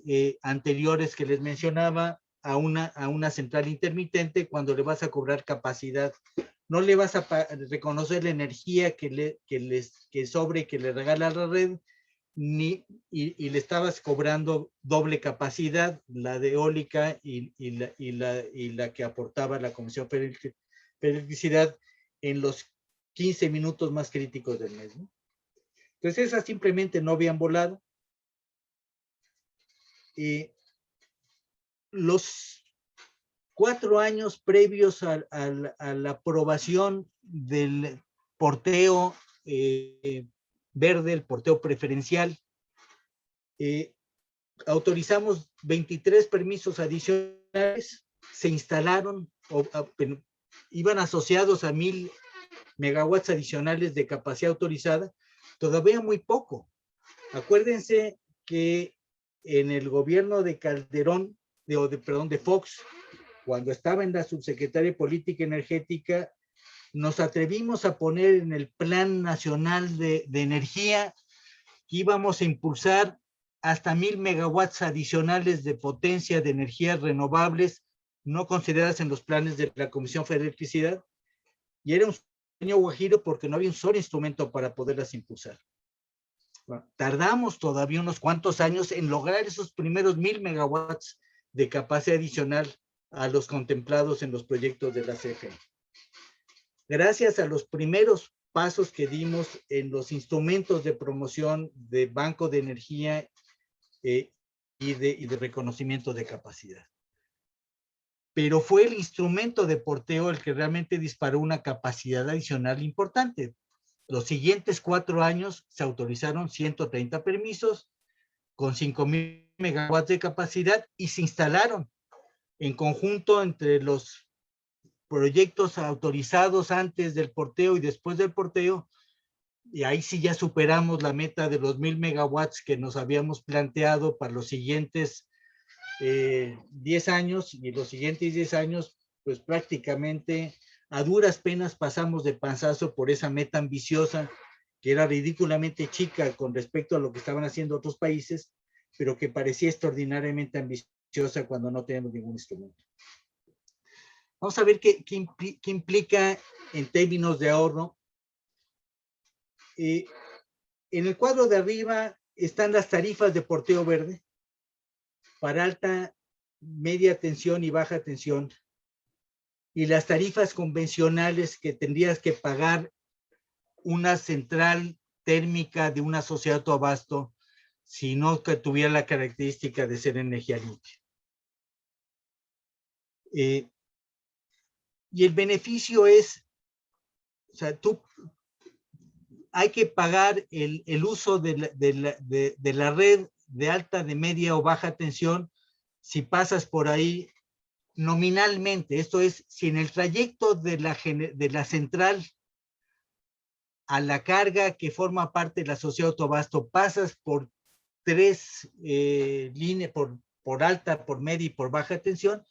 anteriores que les mencionaba a una central intermitente. Cuando le vas a cobrar capacidad, no le vas a reconocer la energía que sobre, que le regala la red, y le estabas cobrando doble capacidad, la de eólica y la que aportaba la Comisión Federal de Electricidad en los 15 minutos más críticos del mes, ¿no? Entonces esas simplemente no habían volado. Los 4 años previos a la aprobación del porteo verde, el porteo preferencial, autorizamos 23 permisos adicionales, se instalaron, iban asociados a 1000 megawatts adicionales de capacidad autorizada, todavía muy poco. Acuérdense que en el gobierno de Calderón, de Fox, cuando estaba en la subsecretaria de Política Energética, nos atrevimos a poner en el Plan Nacional de Energía que íbamos a impulsar hasta 1000 megawatts adicionales de potencia de energías renovables no consideradas en los planes de la Comisión Federal de Electricidad, y era un sueño guajiro porque no había un solo instrumento para poderlas impulsar. Bueno, tardamos todavía unos cuantos años en lograr esos primeros 1000 megawatts de capacidad adicional a los contemplados en los proyectos de la CFE. Gracias a los primeros pasos que dimos en los instrumentos de promoción de banco de energía y de reconocimiento de capacidad. Pero fue el instrumento de porteo el que realmente disparó una capacidad adicional importante. Los siguientes 4 años se autorizaron 130 permisos con 5000 megawatts de capacidad y se instalaron en conjunto entre los proyectos autorizados antes del porteo y después del porteo, y ahí sí ya superamos la meta de los 1000 megawatts que nos habíamos planteado para los siguientes 10 años, y los siguientes 10 años, pues prácticamente a duras penas pasamos de panzazo por esa meta ambiciosa, que era ridículamente chica con respecto a lo que estaban haciendo otros países, pero que parecía extraordinariamente ambiciosa cuando no tenemos ningún instrumento. Vamos a ver qué implica en términos de ahorro. En el cuadro de arriba están las tarifas de porteo verde para alta, media tensión y baja tensión, y las tarifas convencionales que tendrías que pagar una central térmica de una sociedad de autoabasto si no que tuviera la característica de ser energía limpia. Y el beneficio es, o sea, hay que pagar el uso de la red de alta, de media o baja tensión si pasas por ahí nominalmente. Esto es, si en el trayecto de la central a la carga que forma parte de la sociedad de autoabasto pasas por 3 líneas, por alta, por media y por baja tensión,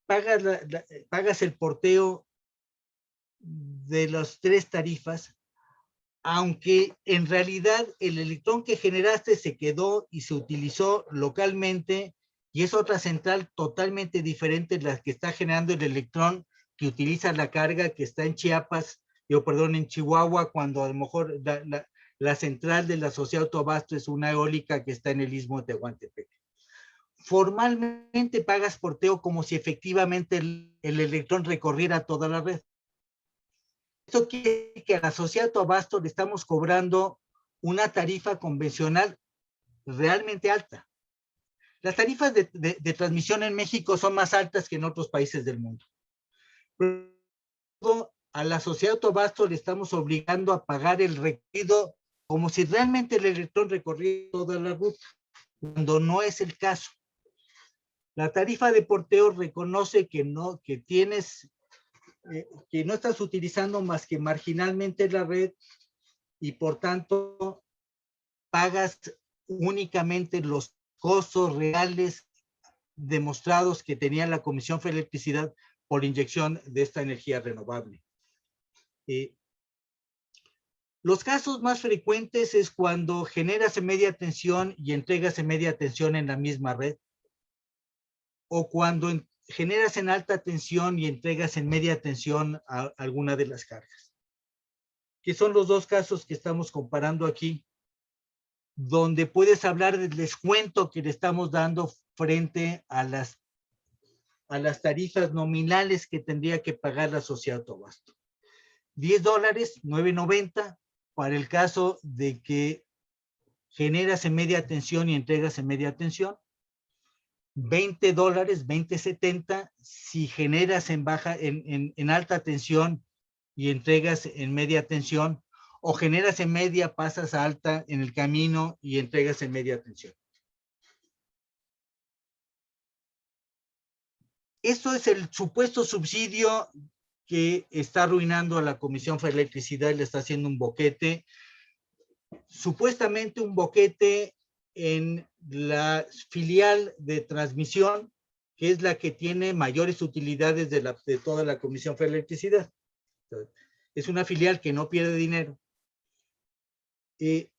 pagas el porteo de las 3 tarifas, aunque en realidad el electrón que generaste se quedó y se utilizó localmente, y es otra central totalmente diferente de la que está generando el electrón que utiliza la carga que está en Chiapas, en Chihuahua, cuando a lo mejor la central de la sociedad de autoabasto es una eólica que está en el istmo de Tehuantepec. Formalmente pagas porteo como si efectivamente el electrón recorriera toda la red. Esto quiere decir que a la sociedad de autoabasto le estamos cobrando una tarifa convencional realmente alta. Las tarifas de transmisión en México son más altas que en otros países del mundo. Pero a la sociedad de autoabasto le estamos obligando a pagar el recorrido como si realmente el electrón recorriera toda la ruta, cuando no es el caso. La tarifa de porteo reconoce que no estás utilizando más que marginalmente la red, y por tanto pagas únicamente los costos reales demostrados que tenía la Comisión Federal de Electricidad por inyección de esta energía renovable. Los casos más frecuentes es cuando generas en media tensión y entregas en media tensión en la misma red, o cuando generas en alta tensión y entregas en media tensión a alguna de las cargas, que son los dos casos que estamos comparando aquí, donde puedes hablar del descuento que le estamos dando frente a las tarifas nominales que tendría que pagar la sociedad de autoabasto. $10, $9.90 para el caso de que generas en media tensión y entregas en media tensión. $20, $20.70 si generas en alta tensión y entregas en media tensión, o generas en media, pasas a alta en el camino y entregas en media tensión. Esto es el supuesto subsidio que está arruinando a la Comisión Federal de Electricidad y le está haciendo un boquete. Supuestamente un boquete en la filial de transmisión, que es la que tiene mayores utilidades de toda la Comisión Federal de Electricidad. Es una filial que no pierde dinero. El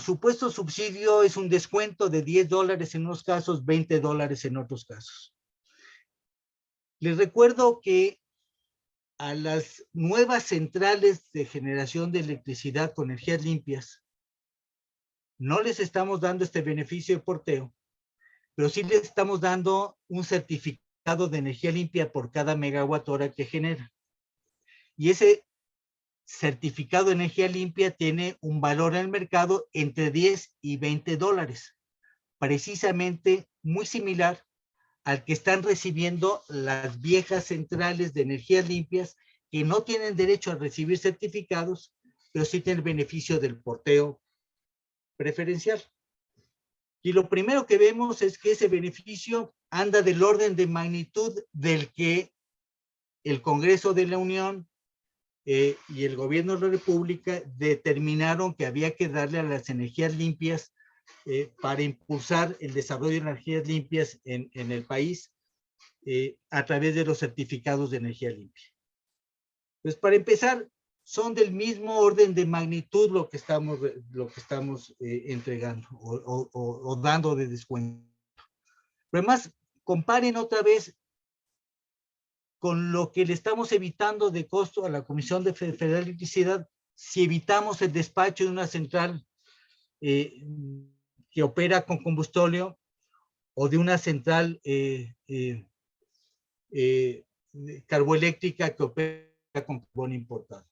supuesto subsidio es un descuento de $10 en unos casos, $20 en otros casos. Les recuerdo que a las nuevas centrales de generación de electricidad con energías limpias no les estamos dando este beneficio de porteo, pero sí les estamos dando un certificado de energía limpia por cada megawatt hora que genera. Y ese certificado de energía limpia tiene un valor en el mercado entre $10 y $20, precisamente muy similar al que están recibiendo las viejas centrales de energías limpias, que no tienen derecho a recibir certificados, pero sí tienen el beneficio del porteo preferencial. Y lo primero que vemos es que ese beneficio anda del orden de magnitud del que el Congreso de la Unión y el gobierno de la República determinaron que había que darle a las energías limpias para impulsar el desarrollo de energías limpias en el país a través de los certificados de energía limpia. Pues para empezar, son del mismo orden de magnitud lo que estamos entregando o dando de descuento. Pero además, comparen otra vez con lo que le estamos evitando de costo a la Comisión Federal de Electricidad si evitamos el despacho de una central que opera con combustóleo o de una central carboeléctrica que opera con carbón importado.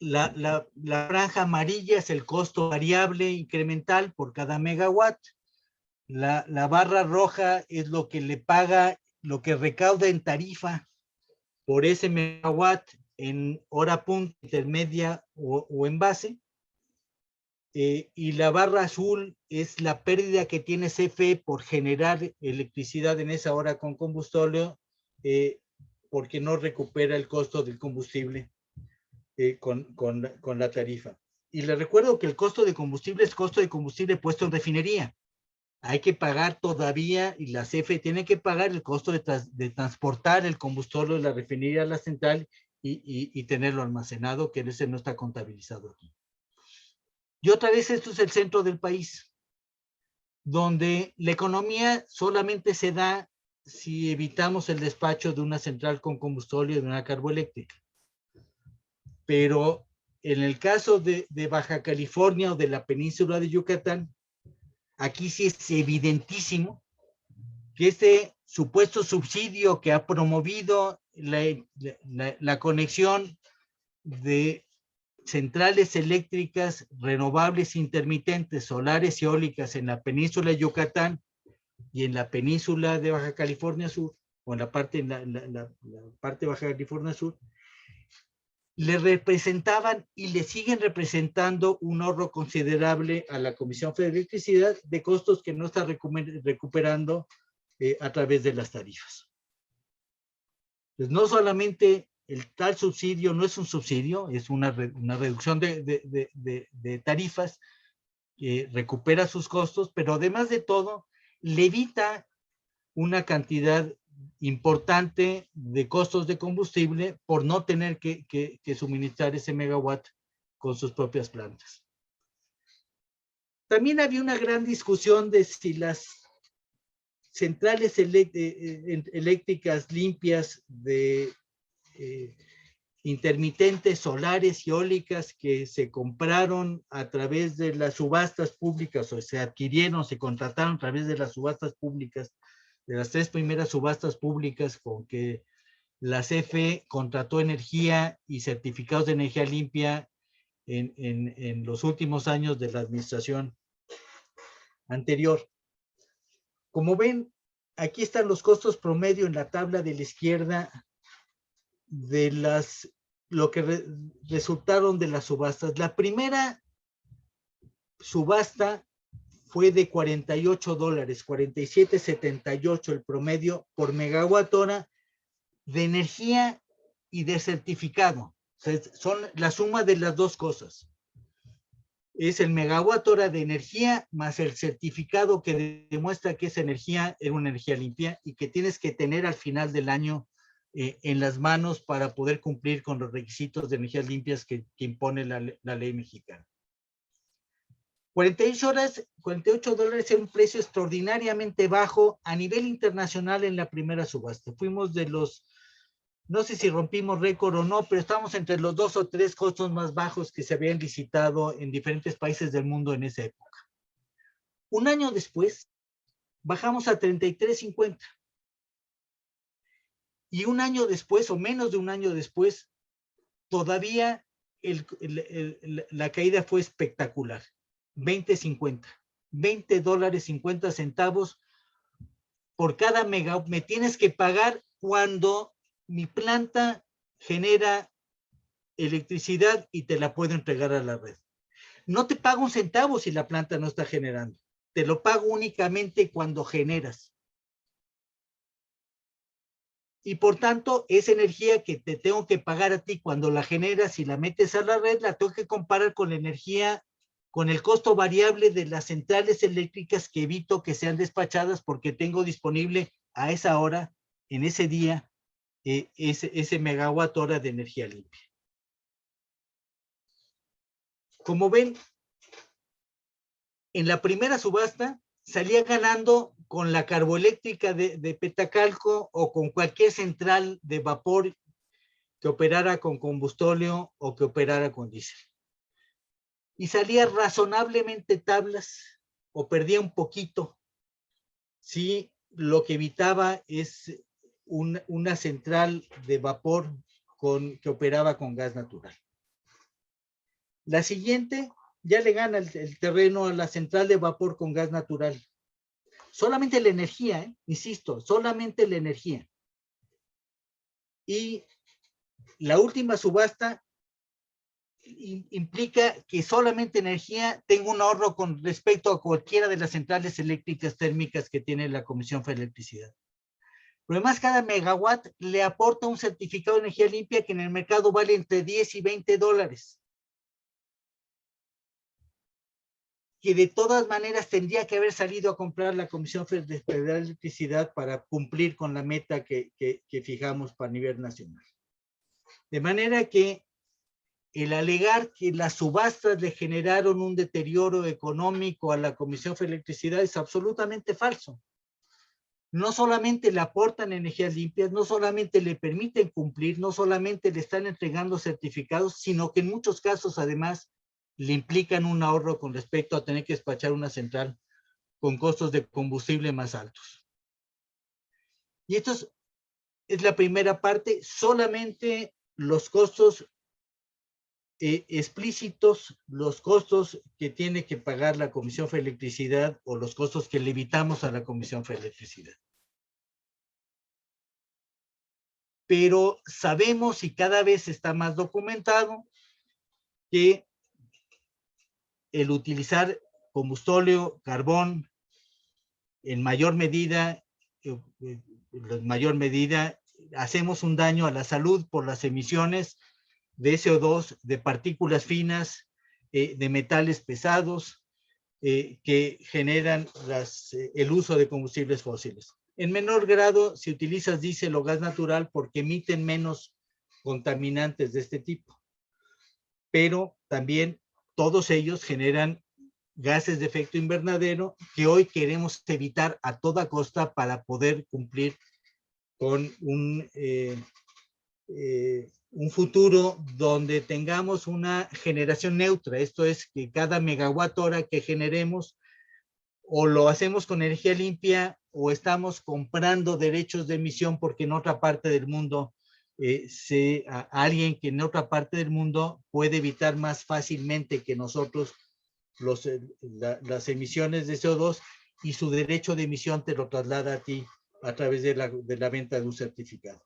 La franja amarilla es el costo variable incremental por cada megawatt. La barra roja es lo que le paga, lo que recauda en tarifa por ese megawatt en hora punta, intermedia o en base. Y la barra azul es la pérdida que tiene CFE por generar electricidad en esa hora con combustóleo, porque no recupera el costo del combustible con la tarifa. Y les recuerdo que el costo de combustible es costo de combustible puesto en refinería. Hay que pagar todavía, y la CFE tiene que pagar el costo de transportar el combustóleo de la refinería a la central y tenerlo almacenado, que ese no está contabilizado aquí. Y otra vez, esto es el centro del país, donde la economía solamente se da si evitamos el despacho de una central con combustóleo y de una carboeléctrica. Pero en el caso de Baja California o de la península de Yucatán, aquí sí es evidentísimo que este supuesto subsidio que ha promovido la conexión de centrales eléctricas renovables intermitentes, solares y eólicas en la península de Yucatán y en la península de Baja California Sur, o en la parte de Baja California Sur, le representaban y le siguen representando un ahorro considerable a la Comisión Federal de Electricidad de costos que no está recuperando a través de las tarifas. Pues no solamente el tal subsidio no es un subsidio, es una reducción de tarifas que recupera sus costos, pero además de todo, le evita una cantidad importante de costos de combustible por no tener que suministrar ese megawatt con sus propias plantas. También había una gran discusión de si las centrales eléctricas limpias de intermitentes solares y eólicas que se compraron a través de las subastas públicas o se adquirieron, se contrataron a través de las subastas públicas, de las 3 primeras subastas públicas con que la CFE contrató energía y certificados de energía limpia en los últimos años de la administración anterior. Como ven, aquí están los costos promedio en la tabla de la izquierda de lo que resultaron de las subastas. La primera subasta fue de $48, $47.78 el promedio por megawatt hora de energía y de certificado. O sea, son la suma de las dos cosas. Es el megawatt hora de energía más el certificado que demuestra que esa energía es una energía limpia y que tienes que tener al final del año en las manos para poder cumplir con los requisitos de energías limpias que impone la ley mexicana. 48 dólares es un precio extraordinariamente bajo a nivel internacional en la primera subasta. Fuimos de los, no sé si rompimos récord o no, pero estamos entre los 2 o 3 costos más bajos que se habían licitado en diferentes países del mundo en esa época. Un año después, bajamos a $33.50. Y un año después, o menos de un año después, todavía la caída fue espectacular. $20.50. $20.50 por cada megawatt. Me tienes que pagar cuando mi planta genera electricidad y te la puedo entregar a la red. No te pago un centavo si la planta no está generando. Te lo pago únicamente cuando generas. y por tanto, esa energía que te tengo que pagar a ti cuando la generas y la metes a la red, la tengo que comparar con la energía, con el costo variable de las centrales eléctricas que evito que sean despachadas porque tengo disponible a esa hora, en ese día, ese megawatt hora de energía limpia. Como ven, en la primera subasta salía ganando con la carboeléctrica de Petacalco o con cualquier central de vapor que operara con combustóleo o que operara con diésel. Y salía razonablemente tablas o perdía un poquito si lo que evitaba es una central de vapor que operaba con gas natural. La siguiente ya le gana el terreno a la central de vapor con gas natural. Solamente la energía, insisto, solamente la energía. Y la última subasta implica que solamente energía tengo un ahorro con respecto a cualquiera de las centrales eléctricas térmicas que tiene la Comisión Federal de Electricidad. Pero además, cada megawatt le aporta un certificado de energía limpia que en el mercado vale entre 10 y 20 dólares. Que de todas maneras tendría que haber salido a comprar la Comisión Federal de Electricidad para cumplir con la meta que fijamos para nivel nacional. De manera que el alegar que las subastas le generaron un deterioro económico a la Comisión Federal de Electricidad es absolutamente falso. No solamente le aportan energías limpias, no solamente le permiten cumplir, no solamente le están entregando certificados, sino que en muchos casos además le implican un ahorro con respecto a tener que despachar una central con costos de combustible más altos. Y esto es la primera parte, solamente los costos explícitos, los costos que tiene que pagar la Comisión Federal de Electricidad o los costos que le evitamos a la Comisión Federal de Electricidad. Pero sabemos y cada vez está más documentado que el utilizar combustóleo, carbón, en mayor medida, hacemos un daño a la salud por las emisiones de CO2, de partículas finas, de metales pesados que generan el uso de combustibles fósiles. En menor grado si utilizas diésel o gas natural porque emiten menos contaminantes de este tipo. Pero también todos ellos generan gases de efecto invernadero que hoy queremos evitar a toda costa para poder cumplir con un futuro donde tengamos una generación neutra. Esto es que cada megawatt hora que generemos o lo hacemos con energía limpia o estamos comprando derechos de emisión porque en otra parte del mundo alguien que en otra parte del mundo puede evitar más fácilmente que nosotros las emisiones de CO2 y su derecho de emisión te lo traslada a ti a través de la venta de un certificado.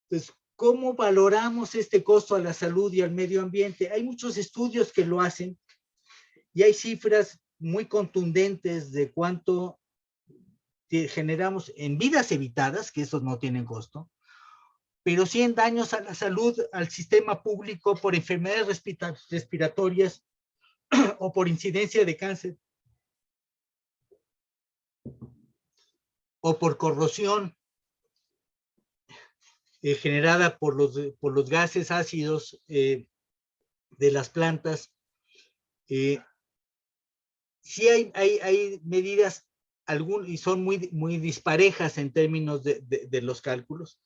Entonces, ¿cómo valoramos este costo a la salud y al medio ambiente? Hay muchos estudios que lo hacen y hay cifras muy contundentes de cuánto generamos en vidas evitadas, que esos no tienen costo, pero sí en daños a la salud, al sistema público por enfermedades respiratorias o por incidencia de cáncer o por corrosión generada por los gases ácidos de las plantas. Sí hay medidas y son muy disparejas en términos de los cálculos,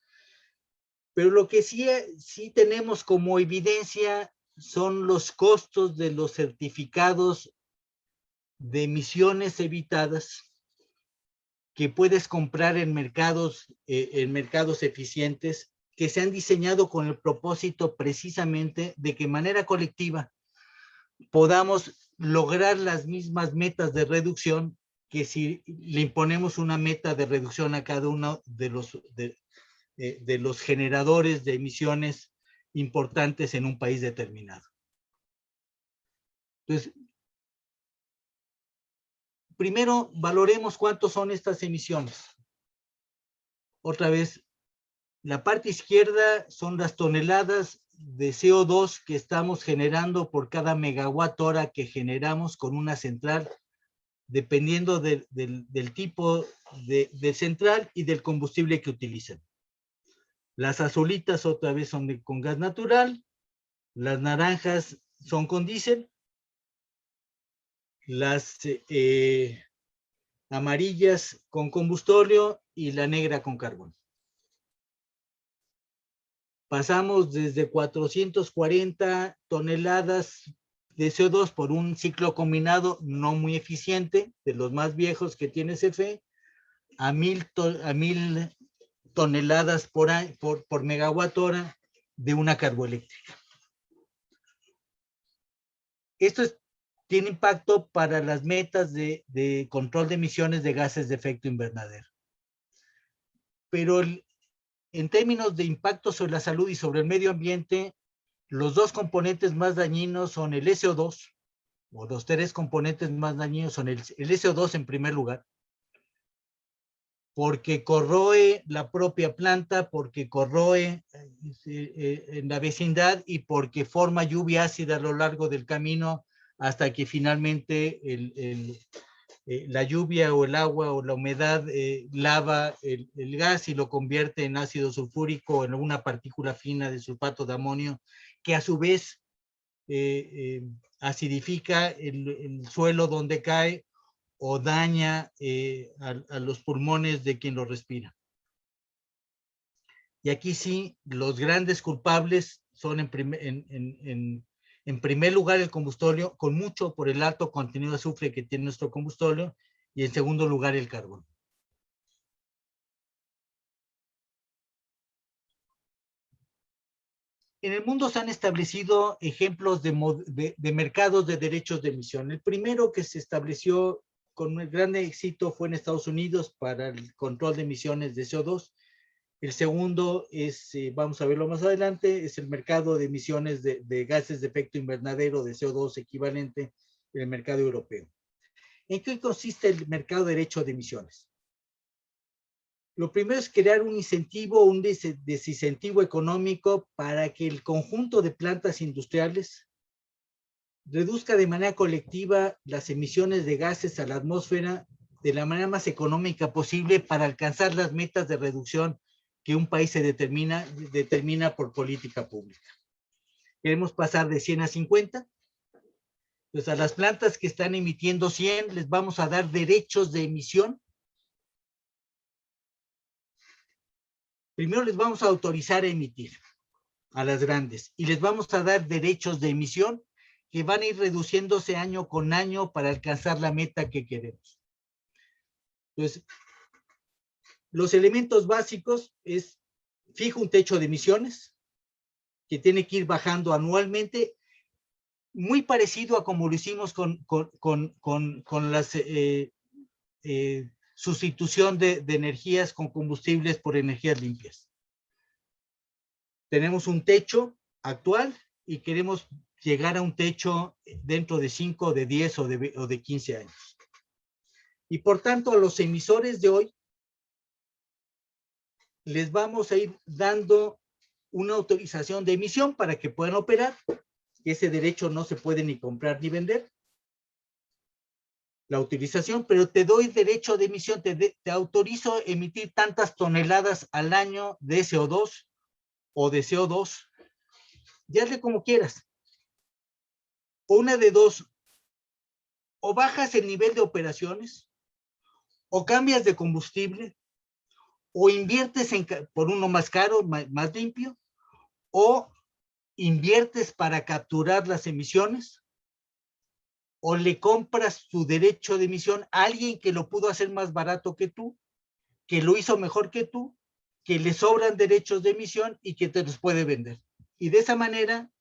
pero lo que sí tenemos como evidencia son los costos de los certificados de emisiones evitadas que puedes comprar en mercados eficientes que se han diseñado con el propósito precisamente de que de manera colectiva podamos lograr las mismas metas de reducción que si le imponemos una meta de reducción a cada uno de los generadores de emisiones importantes en un país determinado. Entonces, primero valoremos cuántos son estas emisiones. otra vez, la parte izquierda son las toneladas de CO2 que estamos generando por cada megawatt hora que generamos con una central, dependiendo del tipo de central y del combustible que utilizan. Las azulitas otra vez son con gas natural, las naranjas son con diésel, las amarillas con combustóleo y la negra con carbón. Pasamos desde 440 toneladas de CO2 por un ciclo combinado no muy eficiente, de los más viejos que tiene CFE, a 1000 toneladas por megawatt hora de una carboeléctrica. Esto tiene impacto para las metas de control de emisiones de gases de efecto invernadero. Pero en términos de impacto sobre la salud y sobre el medio ambiente, los dos componentes más dañinos son el SO2, o los tres componentes más dañinos son el SO2 en primer lugar, porque corroe la propia planta, porque corroe en la vecindad y porque forma lluvia ácida a lo largo del camino hasta que finalmente la lluvia o el agua o la humedad lava el gas y lo convierte en ácido sulfúrico, en una partícula fina de sulfato de amonio, que a su vez acidifica el suelo donde cae o daña a los pulmones de quien lo respira. Y aquí sí, los grandes culpables son en primer lugar el combustóleo, con mucho por el alto contenido de azufre que tiene nuestro combustóleo, y en segundo lugar el carbón. En el mundo se han establecido ejemplos de mercados de derechos de emisión. El primero que se estableció con un gran éxito fue en Estados Unidos para el control de emisiones de CO2. El segundo es, vamos a verlo más adelante, es el mercado de emisiones de gases de efecto invernadero de CO2 equivalente en el mercado europeo. ¿En qué consiste el mercado de derecho de emisiones? Lo primero es crear un incentivo, un desincentivo económico para que el conjunto de plantas industriales reduzca de manera colectiva las emisiones de gases a la atmósfera de la manera más económica posible para alcanzar las metas de reducción que un país se determina por política pública. Queremos pasar de 100 a 50. Entonces, a las plantas que están emitiendo 100 les vamos a dar derechos de emisión. Primero les vamos a autorizar a emitir a las grandes y les vamos a dar derechos de emisión que van a ir reduciéndose año con año para alcanzar la meta que queremos. Entonces, los elementos básicos es fijo un techo de emisiones que tiene que ir bajando anualmente, muy parecido a como lo hicimos con la sustitución de energías con combustibles por energías limpias. Tenemos un techo actual y queremos llegar a un techo dentro de 5, de 10 o de 15 años. Y por tanto, a los emisores de hoy les vamos a ir dando una autorización de emisión para que puedan operar. Ese derecho no se puede ni comprar ni vender. La utilización, pero te doy derecho de emisión, te autorizo a emitir tantas toneladas al año de CO2 o de CO2, ya hazle como quieras. Una de dos, o bajas el nivel de operaciones, o cambias de combustible, o inviertes por uno más caro, más limpio, o inviertes para capturar las emisiones, o le compras tu derecho de emisión a alguien que lo pudo hacer más barato que tú, que lo hizo mejor que tú, que le sobran derechos de emisión y que te los puede vender. Y de esa manera,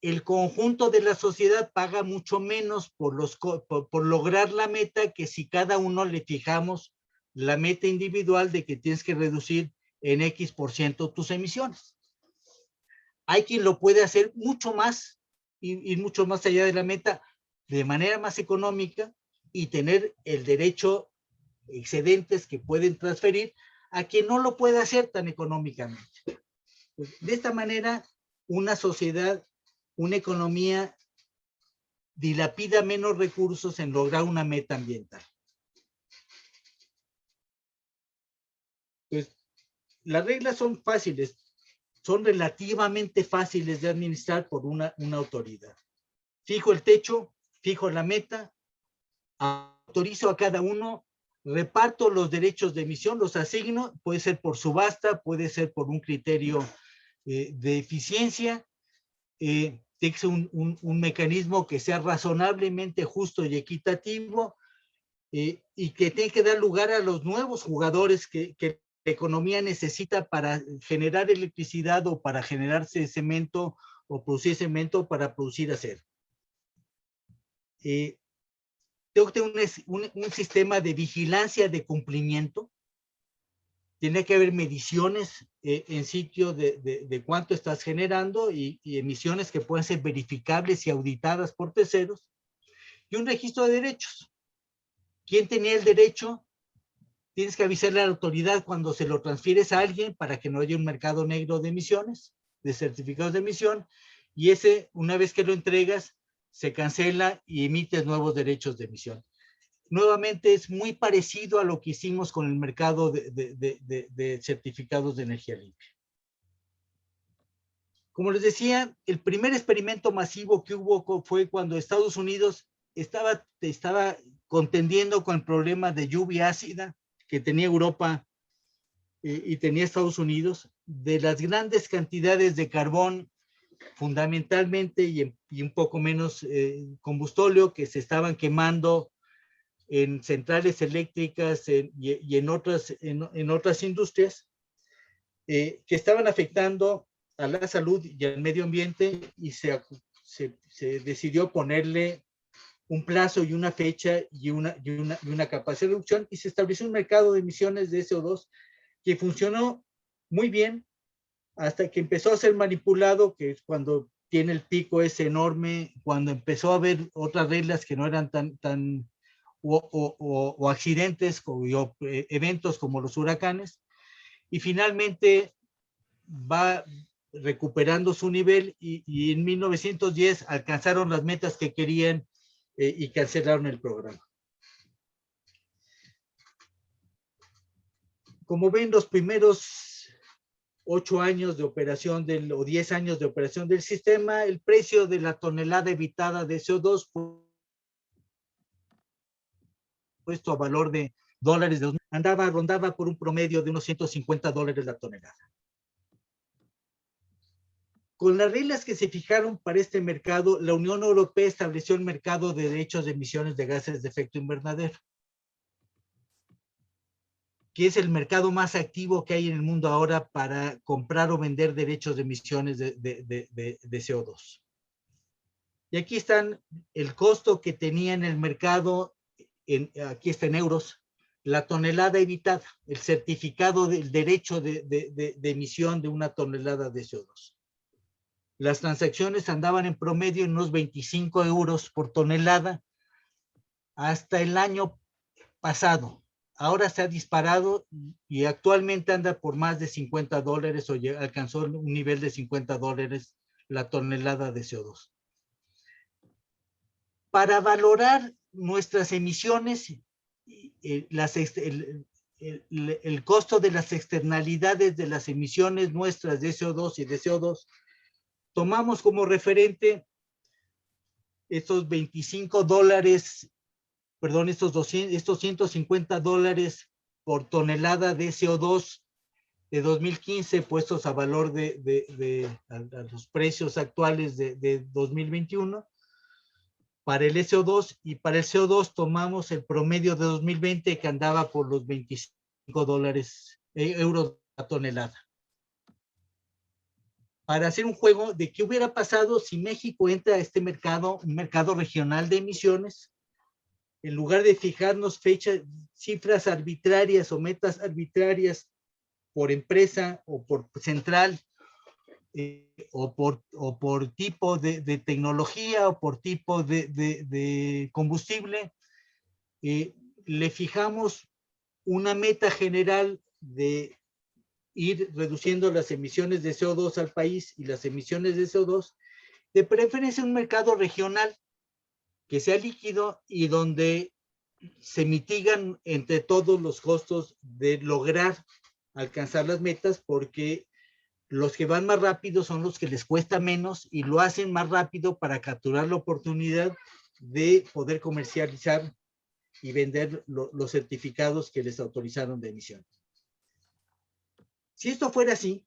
el conjunto de la sociedad paga mucho menos por lograr la meta que si cada uno le fijamos la meta individual de que tienes que reducir en X% tus emisiones. Hay quien lo puede hacer mucho más y mucho más allá de la meta de manera más económica y tener el derecho excedentes que pueden transferir a quien no lo puede hacer tan económicamente. Pues, de esta manera, una sociedad, una economía dilapida menos recursos en lograr una meta ambiental. Pues, las reglas son fáciles, son relativamente fáciles de administrar por una autoridad. Fijo el techo, fijo la meta, autorizo a cada uno, reparto los derechos de emisión, los asigno, puede ser por subasta, puede ser por un criterio de eficiencia, tiene que ser un mecanismo que sea razonablemente justo y equitativo, y que tiene que dar lugar a los nuevos jugadores que la economía necesita para generar electricidad o para generarse cemento o producir cemento para producir acero. Tengo que tener un sistema de vigilancia de cumplimiento. Tiene que haber mediciones en sitio de cuánto estás generando y emisiones que puedan ser verificables y auditadas por terceros. Y un registro de derechos. ¿Quién tenía el derecho? Tienes que avisarle a la autoridad cuando se lo transfieres a alguien para que no haya un mercado negro de emisiones, de certificados de emisión, y ese, una vez que lo entregas, se cancela y emites nuevos derechos de emisión. Nuevamente es muy parecido a lo que hicimos con el mercado de certificados de energía limpia. Como les decía, el primer experimento masivo que hubo fue cuando Estados Unidos estaba contendiendo con el problema de lluvia ácida que tenía Europa y tenía Estados Unidos, de las grandes cantidades de carbón, fundamentalmente y un poco menos combustóleo, que se estaban quemando en centrales eléctricas y en otras industrias, que estaban afectando a la salud y al medio ambiente, y se decidió ponerle un plazo y una fecha y una capacidad de reducción, y se estableció un mercado de emisiones de CO2 que funcionó muy bien hasta que empezó a ser manipulado, que es cuando tiene el pico ese enorme, cuando empezó a haber otras reglas que no eran tan o accidentes o eventos como los huracanes, y finalmente va recuperando su nivel y en 1910 alcanzaron las metas que querían y cancelaron el programa. Como ven, los primeros 8 años de operación o 10 años de operación del sistema, el precio de la tonelada evitada de CO2 puesto a valor de dólares, rondaba por un promedio de unos $150 la tonelada. Con las reglas que se fijaron para este mercado, la Unión Europea estableció el mercado de derechos de emisiones de gases de efecto invernadero, que es el mercado más activo que hay en el mundo ahora para comprar o vender derechos de emisiones de CO2. Y aquí están el costo que tenía en el mercado, aquí está en euros, la tonelada evitada, el certificado del derecho de emisión de una tonelada de CO2. Las transacciones andaban en promedio en unos 25 euros por tonelada hasta el año pasado. Ahora se ha disparado y actualmente anda por más de $50 o alcanzó un nivel de $50 la tonelada de CO2. Para valorar nuestras emisiones, el costo de las externalidades de las emisiones nuestras de CO2 y de CO2, tomamos como referente estos $25, perdón, estos $150 por tonelada de CO2 de 2015 puestos a valor a los precios actuales de 2021 para el SO2, y para el CO2 tomamos el promedio de 2020 que andaba por los €25 a tonelada. Para hacer un juego de qué hubiera pasado si México entra a este mercado, un mercado regional de emisiones, en lugar de fijarnos cifras arbitrarias o metas arbitrarias por empresa o por central, o por tipo de tecnología o por tipo de combustible, le fijamos una meta general de ir reduciendo las emisiones de CO2 al país y las emisiones de CO2, de preferencia un mercado regional que sea líquido y donde se mitigan entre todos los costos de lograr alcanzar las metas, porque los que van más rápido son los que les cuesta menos y lo hacen más rápido para capturar la oportunidad de poder comercializar y vender los certificados que les autorizaron de emisión. Si esto fuera así,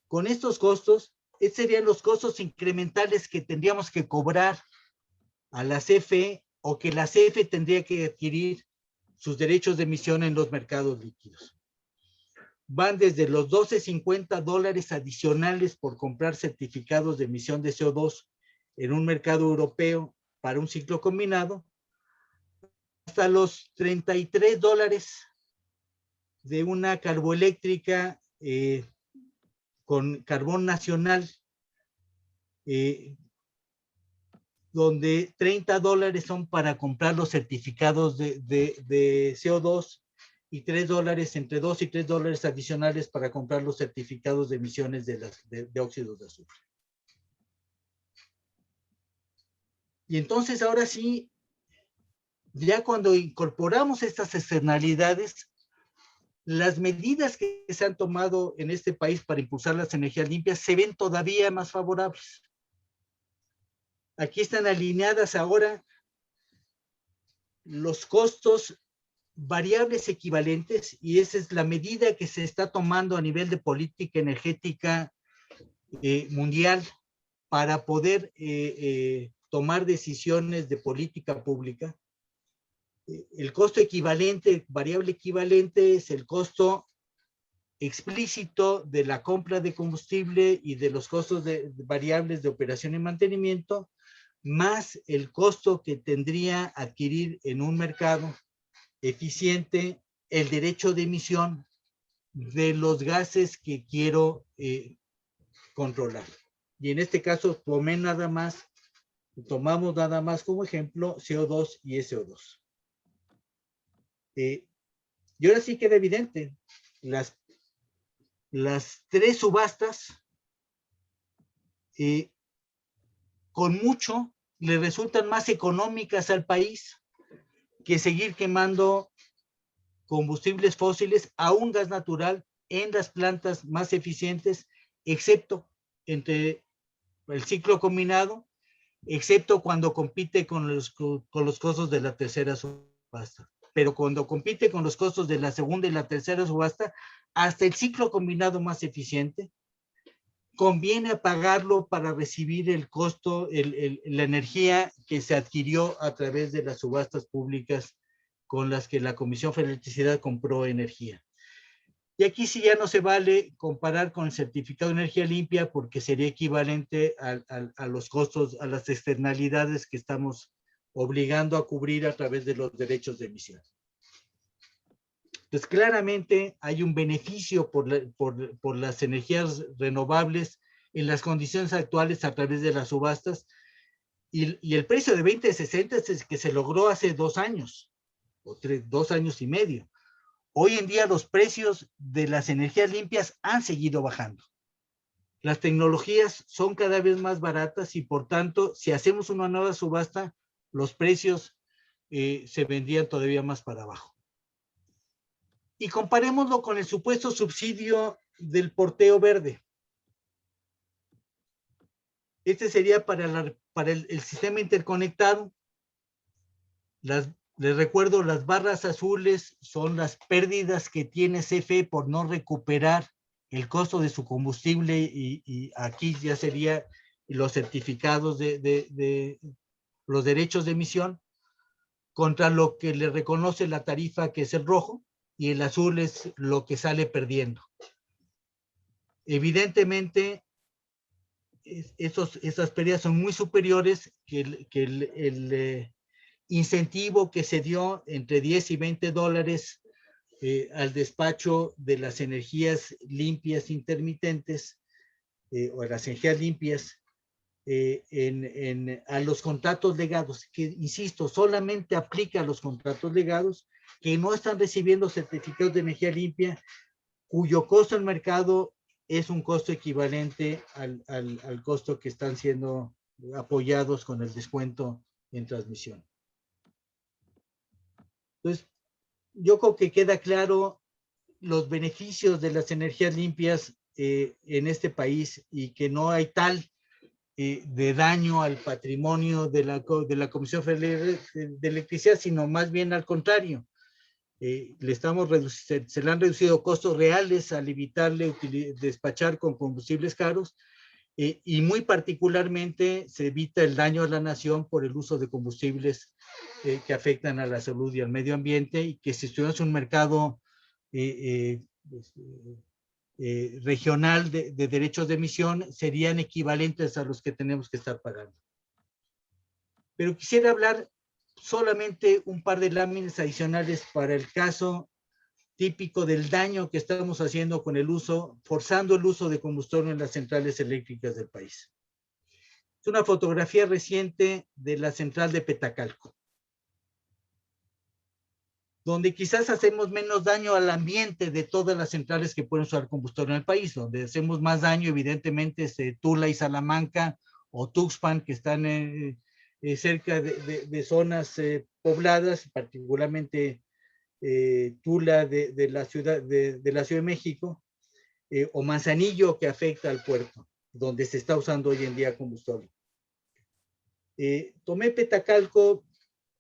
con estos costos, estos serían los costos incrementales que tendríamos que cobrar a la CFE o que la CFE tendría que adquirir sus derechos de emisión en los mercados líquidos. Van desde los $12.50 adicionales por comprar certificados de emisión de CO2 en un mercado europeo para un ciclo combinado, hasta los $33 de una carboeléctrica con carbón nacional, donde $30 son para comprar los certificados de CO2 y $3, entre $2 y $3 adicionales para comprar los certificados de emisiones de óxidos de azufre. Y entonces ahora sí, ya cuando incorporamos estas externalidades, las medidas que se han tomado en este país para impulsar las energías limpias se ven todavía más favorables. Aquí están alineadas ahora los costos variables equivalentes, y esa es la medida que se está tomando a nivel de política energética mundial para poder tomar decisiones de política pública. El costo equivalente, variable equivalente, es el costo explícito de la compra de combustible y de los costos variables de operación y mantenimiento, más el costo que tendría adquirir en un mercado eficiente el derecho de emisión de los gases que quiero controlar. Y en este caso, tomamos nada más como ejemplo CO2 y SO2. Y ahora sí queda evidente, las tres subastas con mucho le resultan más económicas al país que seguir quemando combustibles fósiles, aún gas natural, en las plantas más eficientes, excepto entre el ciclo combinado, excepto cuando compite con los costos de la tercera subasta. Pero cuando compite con los costos de la segunda y la tercera subasta, hasta el ciclo combinado más eficiente, conviene pagarlo para recibir el costo, la energía que se adquirió a través de las subastas públicas con las que la Comisión Federal de Electricidad compró energía. Y aquí sí ya no se vale comparar con el certificado de energía limpia, porque sería equivalente a los costos, a las externalidades que estamos obligando a cubrir a través de los derechos de emisión. Entonces, claramente hay un beneficio por las energías renovables en las condiciones actuales a través de las subastas, y el precio de 2060 es el que se logró hace 2 años, o 2 años y medio. Hoy en día los precios de las energías limpias han seguido bajando. Las tecnologías son cada vez más baratas y, por tanto, si hacemos una nueva subasta, los precios se vendrían todavía más para abajo. Y comparémoslo con el supuesto subsidio del porteo verde. Este sería para el sistema interconectado. Les recuerdo, las barras azules son las pérdidas que tiene CFE por no recuperar el costo de su combustible, y aquí ya sería los certificados de los derechos de emisión, contra lo que le reconoce la tarifa, que es el rojo, y el azul es lo que sale perdiendo. Evidentemente, esas pérdidas son muy superiores que el incentivo que se dio entre $10 y $20 al despacho de las energías limpias intermitentes, o las energías limpias, a los contratos legados, que, insisto, solamente aplica a los contratos legados que no están recibiendo certificados de energía limpia, cuyo costo en mercado es un costo equivalente al costo que están siendo apoyados con el descuento en transmisión. Entonces, yo creo que queda claro los beneficios de las energías limpias en este país y que no hay tal de daño al patrimonio de la Comisión Federal de Electricidad, sino más bien al contrario. Se le han reducido costos reales al evitarle despachar con combustibles caros y muy particularmente se evita el daño a la nación por el uso de combustibles que afectan a la salud y al medio ambiente, y que si estuviéramos en un mercado regional de derechos de emisión serían equivalentes a los que tenemos que estar pagando. Pero quisiera hablar solamente un par de láminas adicionales para el caso típico del daño que estamos haciendo con el uso, forzando el uso de combustible en las centrales eléctricas del país. Es una fotografía reciente de la central de Petacalco, donde quizás hacemos menos daño al ambiente de todas las centrales que pueden usar combustible en el país. Donde hacemos más daño, evidentemente, es Tula y Salamanca, o Tuxpan, que están cerca de zonas pobladas, particularmente Tula de la Ciudad de México, o Manzanillo, que afecta al puerto, donde se está usando hoy en día combustible. Tomé Petacalco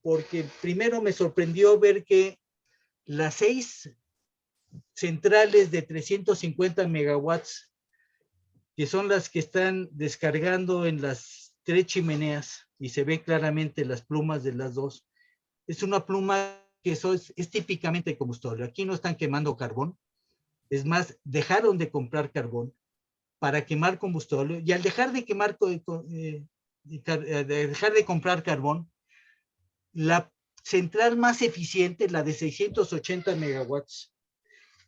porque primero me sorprendió ver que las 6 centrales de 350 megawatts, que son las que están descargando en las 3 chimeneas, y se ve claramente las plumas de las 2, es una pluma que es típicamente combustible. Aquí no están quemando carbón, es más, dejaron de comprar carbón para quemar combustible, y al dejar de comprar carbón, la central más eficiente, la de 680 megawatts,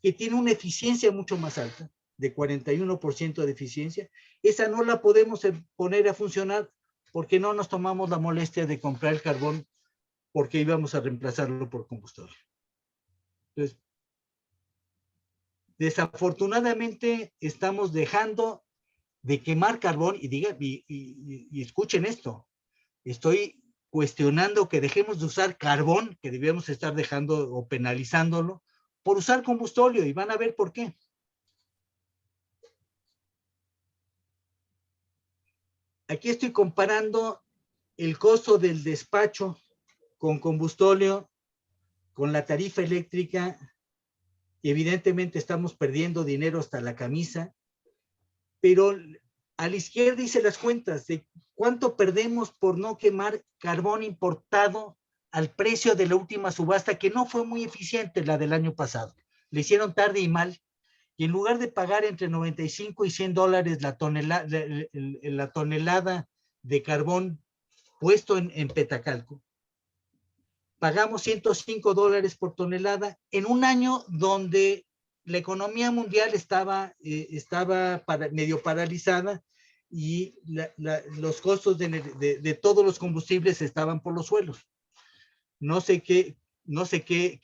que tiene una eficiencia mucho más alta, de 41% de eficiencia, esa no la podemos poner a funcionar porque no nos tomamos la molestia de comprar el carbón, porque íbamos a reemplazarlo por combustible. Entonces, desafortunadamente estamos dejando de quemar carbón, y escuchen esto, estoy cuestionando que dejemos de usar carbón, que debemos estar dejando o penalizándolo, por usar combustible, y van a ver por qué. Aquí estoy comparando el costo del despacho con combustible, con la tarifa eléctrica, y evidentemente estamos perdiendo dinero hasta la camisa, pero a la izquierda hice las cuentas de cuánto perdemos por no quemar carbón importado al precio de la última subasta, que no fue muy eficiente, la del año pasado. Le hicieron tarde y mal, y en lugar de pagar entre 95 y 100 dólares la tonelada de carbón puesto en Petacalco, pagamos 105 dólares por tonelada en un año donde la economía mundial estaba medio paralizada, y los costos de todos los combustibles estaban por los suelos. No sé qué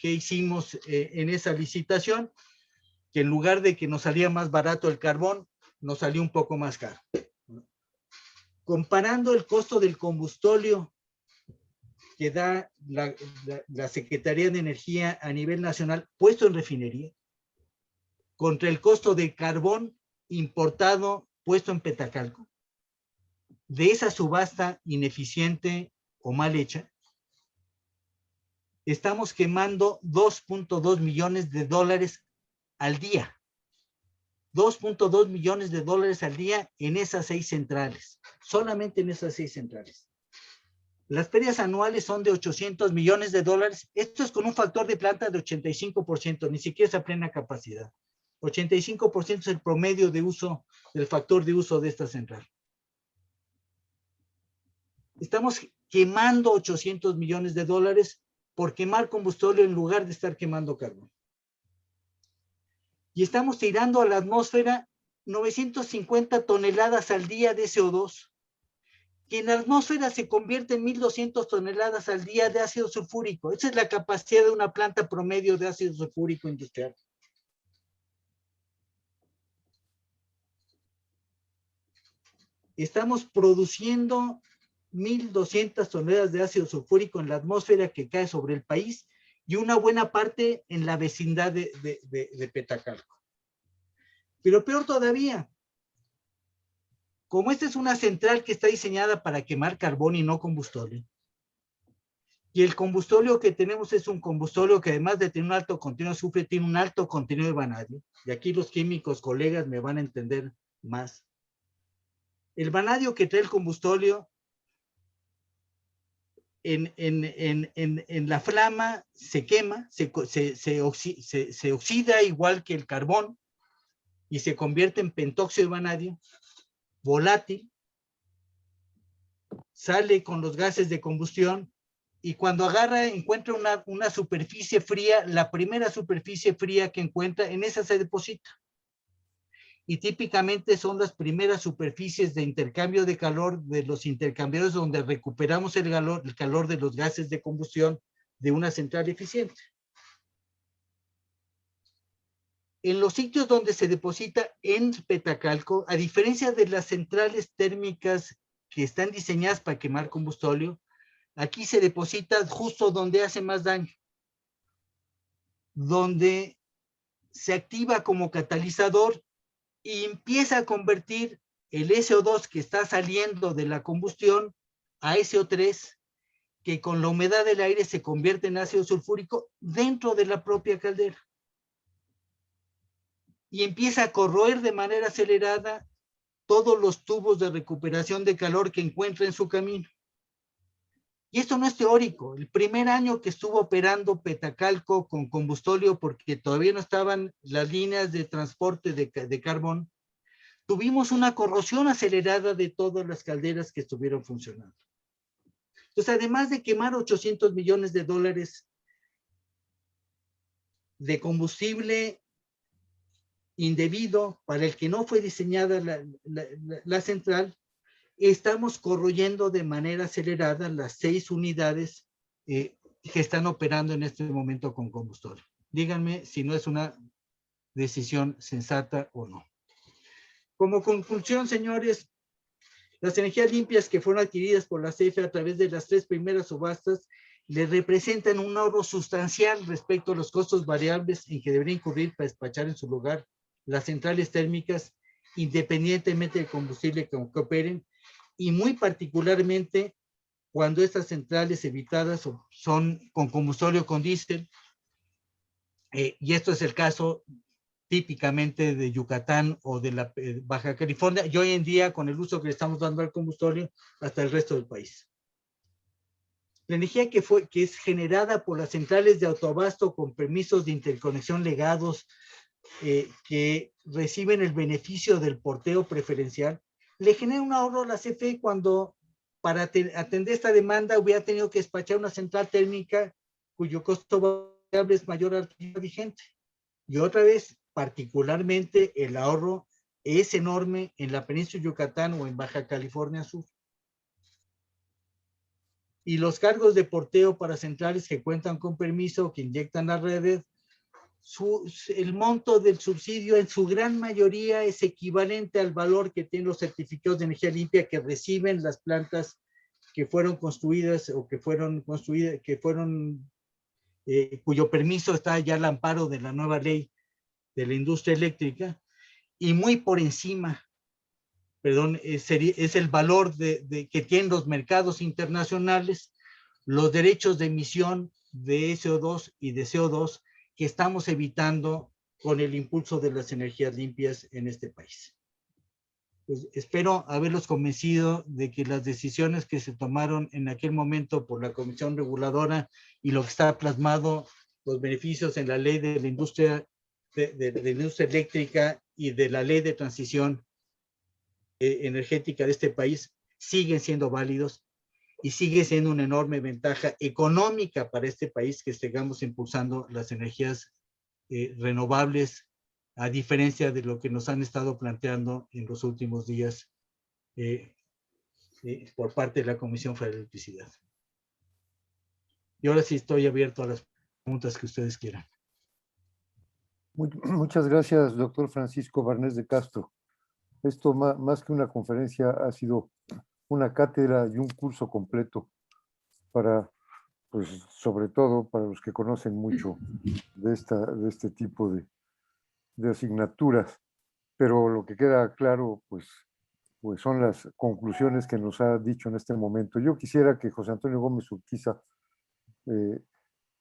hicimos en esa licitación, que en lugar de que nos salía más barato el carbón, nos salió un poco más caro. Comparando el costo del combustible que da la Secretaría de Energía a nivel nacional puesto en refinería, contra el costo de carbón importado puesto en Petacalco, de esa subasta ineficiente o mal hecha, estamos quemando 2.2 millones de dólares al día. 2.2 millones de dólares al día en esas 6 centrales, solamente en esas 6 centrales. Las pérdidas anuales son de 800 millones de dólares. Esto es con un factor de planta de 85%, ni siquiera es a plena capacidad. 85% es el promedio de uso, del factor de uso de esta central. Estamos quemando 800 millones de dólares por quemar combustible en lugar de estar quemando carbón. Y estamos tirando a la atmósfera 950 toneladas al día de CO2, que en la atmósfera se convierte en 1.200 toneladas al día de ácido sulfúrico. Esa es la capacidad de una planta promedio de ácido sulfúrico industrial. estamos produciendo 1.200 toneladas de ácido sulfúrico en la atmósfera que cae sobre el país y una buena parte en la vecindad de Petacalco. Pero peor todavía, como esta es una central que está diseñada para quemar carbón y no combustóleo, y el combustóleo que tenemos es un combustóleo que además de tener un alto contenido de azufre, tiene un alto contenido de vanadio, y aquí los químicos, colegas, me van a entender más. El vanadio que trae el combustóleo en la flama se quema, se oxida igual que el carbón y se convierte en pentóxido de vanadio, volátil, sale con los gases de combustión y cuando encuentra una superficie fría, la primera superficie fría que encuentra, en esa se deposita. Y típicamente son las primeras superficies de intercambio de calor de los intercambiadores donde recuperamos el calor de los gases de combustión de una central eficiente. En los sitios donde se deposita en Petacalco, a diferencia de las centrales térmicas que están diseñadas para quemar combustóleo, aquí se deposita justo donde hace más daño, donde se activa como catalizador y empieza a convertir el SO2 que está saliendo de la combustión a SO3, que con la humedad del aire se convierte en ácido sulfúrico dentro de la propia caldera. Y empieza a corroer de manera acelerada todos los tubos de recuperación de calor que encuentra en su camino. Y esto no es teórico. El primer año que estuvo operando Petacalco con combustóleo, porque todavía no estaban las líneas de transporte de carbón, tuvimos una corrosión acelerada de todas las calderas que estuvieron funcionando. Entonces, además de quemar $800 millones de combustible indebido para el que no fue diseñada la central, estamos corroyendo de manera acelerada las 6 unidades que están operando en este momento con combustóleo. Díganme si no es una decisión sensata o no. Como conclusión, señores, las energías limpias que fueron adquiridas por la CFE a través de las 3 primeras subastas le representan un ahorro sustancial respecto a los costos variables en que debería incurrir para despachar en su lugar las centrales térmicas, independientemente del combustible que operen, y muy particularmente cuando estas centrales evitadas son con combustóleo con diésel, y esto es el caso típicamente de Yucatán o de la Baja California, y hoy en día con el uso que le estamos dando al combustóleo hasta el resto del país. La energía que es generada por las centrales de autoabasto con permisos de interconexión legados que reciben el beneficio del porteo preferencial, le genera un ahorro a la CFE cuando para atender esta demanda hubiera tenido que despachar una central térmica cuyo costo variable es mayor al vigente. Y otra vez, particularmente el ahorro es enorme en la península de Yucatán o en Baja California Sur. Y los cargos de porteo para centrales que cuentan con permiso, que inyectan a redes, el monto del subsidio en su gran mayoría es equivalente al valor que tienen los certificados de energía limpia que reciben las plantas que fueron construidas o cuyo permiso está ya al amparo de la nueva ley de la industria eléctrica, y muy por encima, es el valor que tienen los mercados internacionales, los derechos de emisión de SO2 y de CO2 que estamos evitando con el impulso de las energías limpias en este país. Pues espero haberlos convencido de que las decisiones que se tomaron en aquel momento por la Comisión Reguladora y lo que está plasmado, los beneficios en la ley de la industria, de la industria eléctrica y de la ley de transición energética de este país, siguen siendo válidos y sigue siendo una enorme ventaja económica para este país que sigamos impulsando las energías renovables, a diferencia de lo que nos han estado planteando en los últimos días por parte de la Comisión Federal de Electricidad. Y ahora sí estoy abierto a las preguntas que ustedes quieran. Muchas gracias, doctor Francisco Barnés de Castro. Esto más que una conferencia ha sido una cátedra y un curso completo para, pues sobre todo para los que conocen mucho de este tipo de asignaturas. Pero lo que queda claro, pues son las conclusiones que nos ha dicho en este momento. Yo quisiera que José Antonio Gómez Urquiza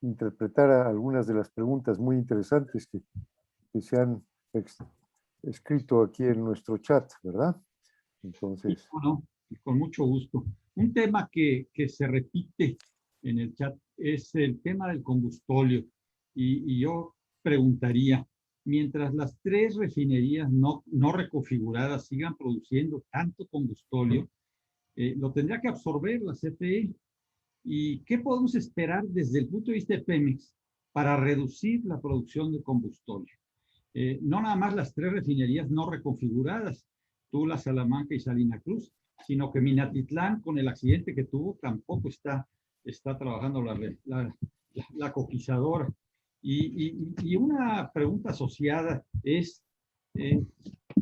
interpretara algunas de las preguntas muy interesantes que se han escrito aquí en nuestro chat, ¿verdad? Entonces. Bueno, con mucho gusto. Un tema que se repite en el chat es el tema del combustóleo. Y yo preguntaría, mientras las 3 refinerías no reconfiguradas sigan produciendo tanto combustóleo, lo tendrá que absorber la CFE. ¿Y qué podemos esperar desde el punto de vista de Pemex para reducir la producción de combustóleo? No nada más las 3 refinerías no reconfiguradas, Tula, Salamanca y Salina Cruz, sino que Minatitlán, con el accidente que tuvo, tampoco está trabajando la coquizadora. Y una pregunta asociada es,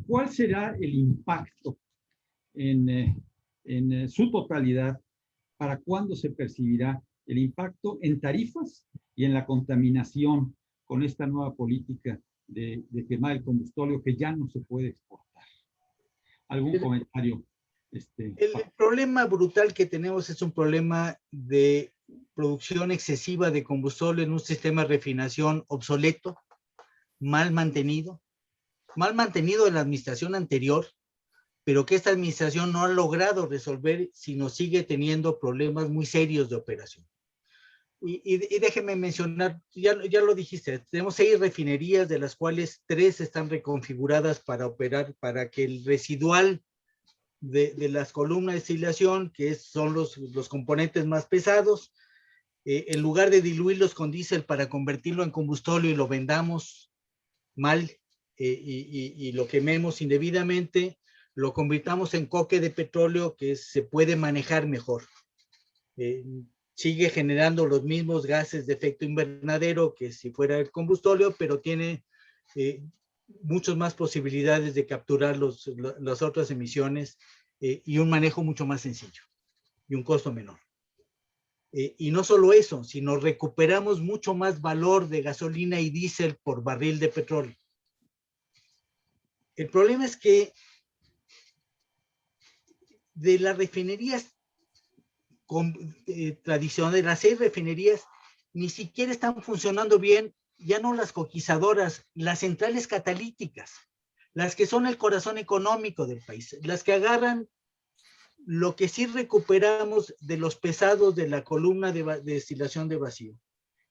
¿cuál será el impacto en su totalidad? ¿Para cuándo se percibirá el impacto en tarifas y en la contaminación con esta nueva política de quemar el combustóleo que ya no se puede exportar? ¿Algún comentario? El problema brutal que tenemos es un problema de producción excesiva de combustible en un sistema de refinación obsoleto, mal mantenido en la administración anterior, pero que esta administración no ha logrado resolver, sino sigue teniendo problemas muy serios de operación. Y déjeme mencionar, ya lo dijiste, tenemos 6 refinerías, de las cuales 3 están reconfiguradas para operar, para que el residual de las columnas de destilación, que son los componentes más pesados, en lugar de diluirlos con diésel para convertirlo en combustóleo y lo vendamos mal y lo quememos indebidamente, lo convirtamos en coque de petróleo que se puede manejar mejor. Sigue generando los mismos gases de efecto invernadero que si fuera el combustóleo, pero tiene muchas más posibilidades de capturar las otras emisiones y un manejo mucho más sencillo y un costo menor. Y no solo eso, sino recuperamos mucho más valor de gasolina y diésel por barril de petróleo. El problema es que de las refinerías tradicionales, las 6 refinerías, ni siquiera están funcionando bien, ya no las coquizadoras, las centrales catalíticas, las que son el corazón económico del país, las que agarran lo que sí recuperamos de los pesados de la columna de destilación de vacío,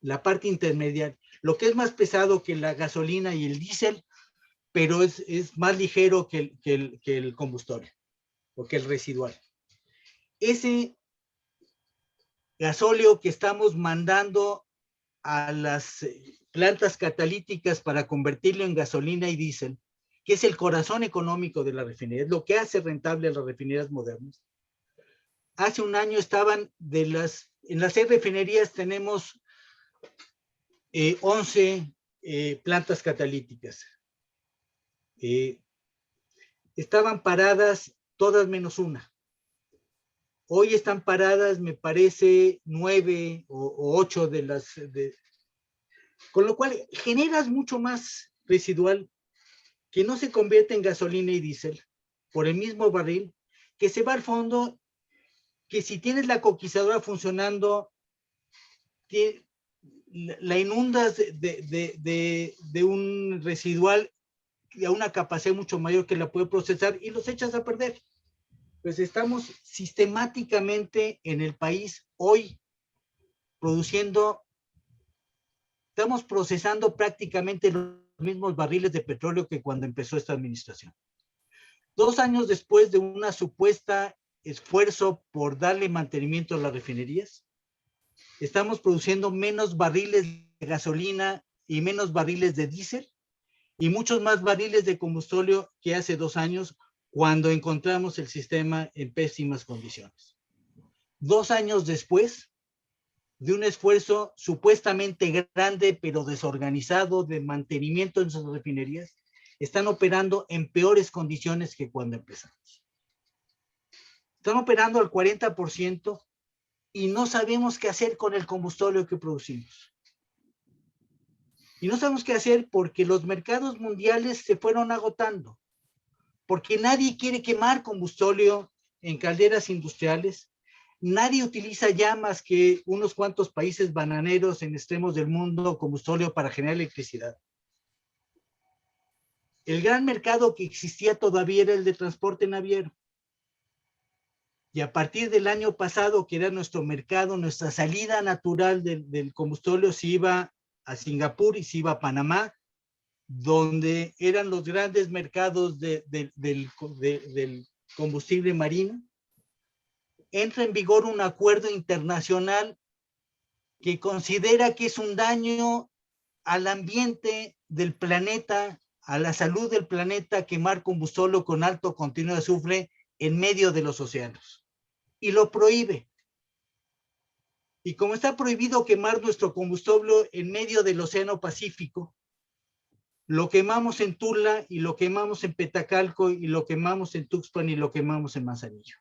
la parte intermedia, lo que es más pesado que la gasolina y el diésel, pero es más ligero que el combustible o que el residual. Ese gasóleo que estamos mandando a las plantas catalíticas para convertirlo en gasolina y diésel, que es el corazón económico de la refinería, es lo que hace rentable a las refinerías modernas. Hace un año estaban en las 6 refinerías tenemos 11 plantas catalíticas. Estaban paradas todas menos una. Hoy están paradas, me parece, 9 o 8 de las... con lo cual generas mucho más residual que no se convierte en gasolina y diésel por el mismo barril, que se va al fondo, que si tienes la coquizadora funcionando, la inundas de un residual a una capacidad mucho mayor que la puede procesar y los echas a perder. Pues estamos sistemáticamente en el país hoy estamos procesando prácticamente los mismos barriles de petróleo que cuando empezó esta administración. 2 años después de una supuesta esfuerzo por darle mantenimiento a las refinerías, estamos produciendo menos barriles de gasolina y menos barriles de diésel y muchos más barriles de combustóleo que hace 2 años cuando encontramos el sistema en pésimas condiciones. 2 años después de un esfuerzo supuestamente grande pero desorganizado de mantenimiento en sus refinerías, están operando en peores condiciones que cuando empezamos. Están operando al 40% y no sabemos qué hacer con el combustible que producimos. Y no sabemos qué hacer porque los mercados mundiales se fueron agotando, porque nadie quiere quemar combustible en calderas industriales. Nadie utiliza ya más que unos cuantos países bananeros en extremos del mundo combustible para generar electricidad. El gran mercado que existía todavía era el de transporte naviero. Y a partir del año pasado, que era nuestro mercado, nuestra salida natural del combustible, se iba a Singapur y se iba a Panamá, donde eran los grandes mercados del combustible marino. Entra en vigor un acuerdo internacional que considera que es un daño al ambiente del planeta, a la salud del planeta, quemar combustible con alto contenido de azufre en medio de los océanos. Y lo prohíbe. Y como está prohibido quemar nuestro combustible en medio del Océano Pacífico, lo quemamos en Tula y lo quemamos en Petacalco y lo quemamos en Tuxpan y lo quemamos en Manzanillo.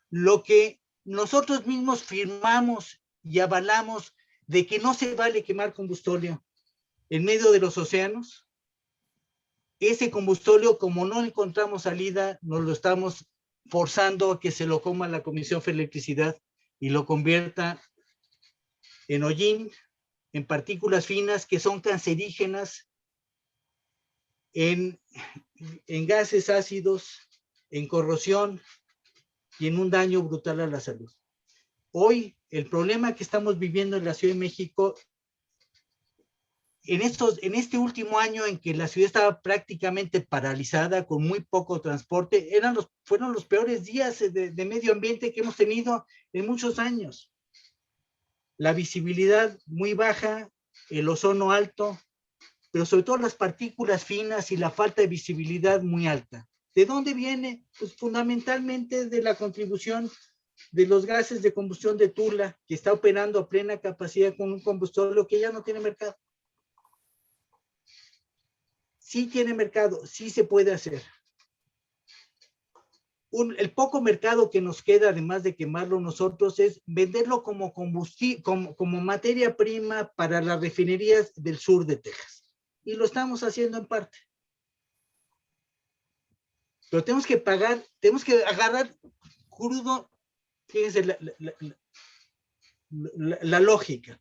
Lo que nosotros mismos firmamos y avalamos de que no se vale quemar combustible en medio de los océanos, ese combustible, como no encontramos salida, nos lo estamos forzando a que se lo coma la Comisión Federal de Electricidad y lo convierta en hollín, en partículas finas que son cancerígenas, en gases ácidos, en corrosión y en un daño brutal a la salud. Hoy, el problema que estamos viviendo en la Ciudad de México, en este último año en que la ciudad estaba prácticamente paralizada, con muy poco transporte, fueron los peores días de medio ambiente que hemos tenido en muchos años. La visibilidad muy baja, el ozono alto, pero sobre todo las partículas finas y la falta de visibilidad muy alta. ¿De dónde viene? Pues fundamentalmente de la contribución de los gases de combustión de Tula, que está operando a plena capacidad con un combustible que ya no tiene mercado. Sí tiene mercado, sí se puede hacer. El poco mercado que nos queda, además de quemarlo nosotros, es venderlo como combustible, como materia prima para las refinerías del sur de Texas. Y lo estamos haciendo en parte. Pero tenemos que agarrar crudo, fíjense la lógica.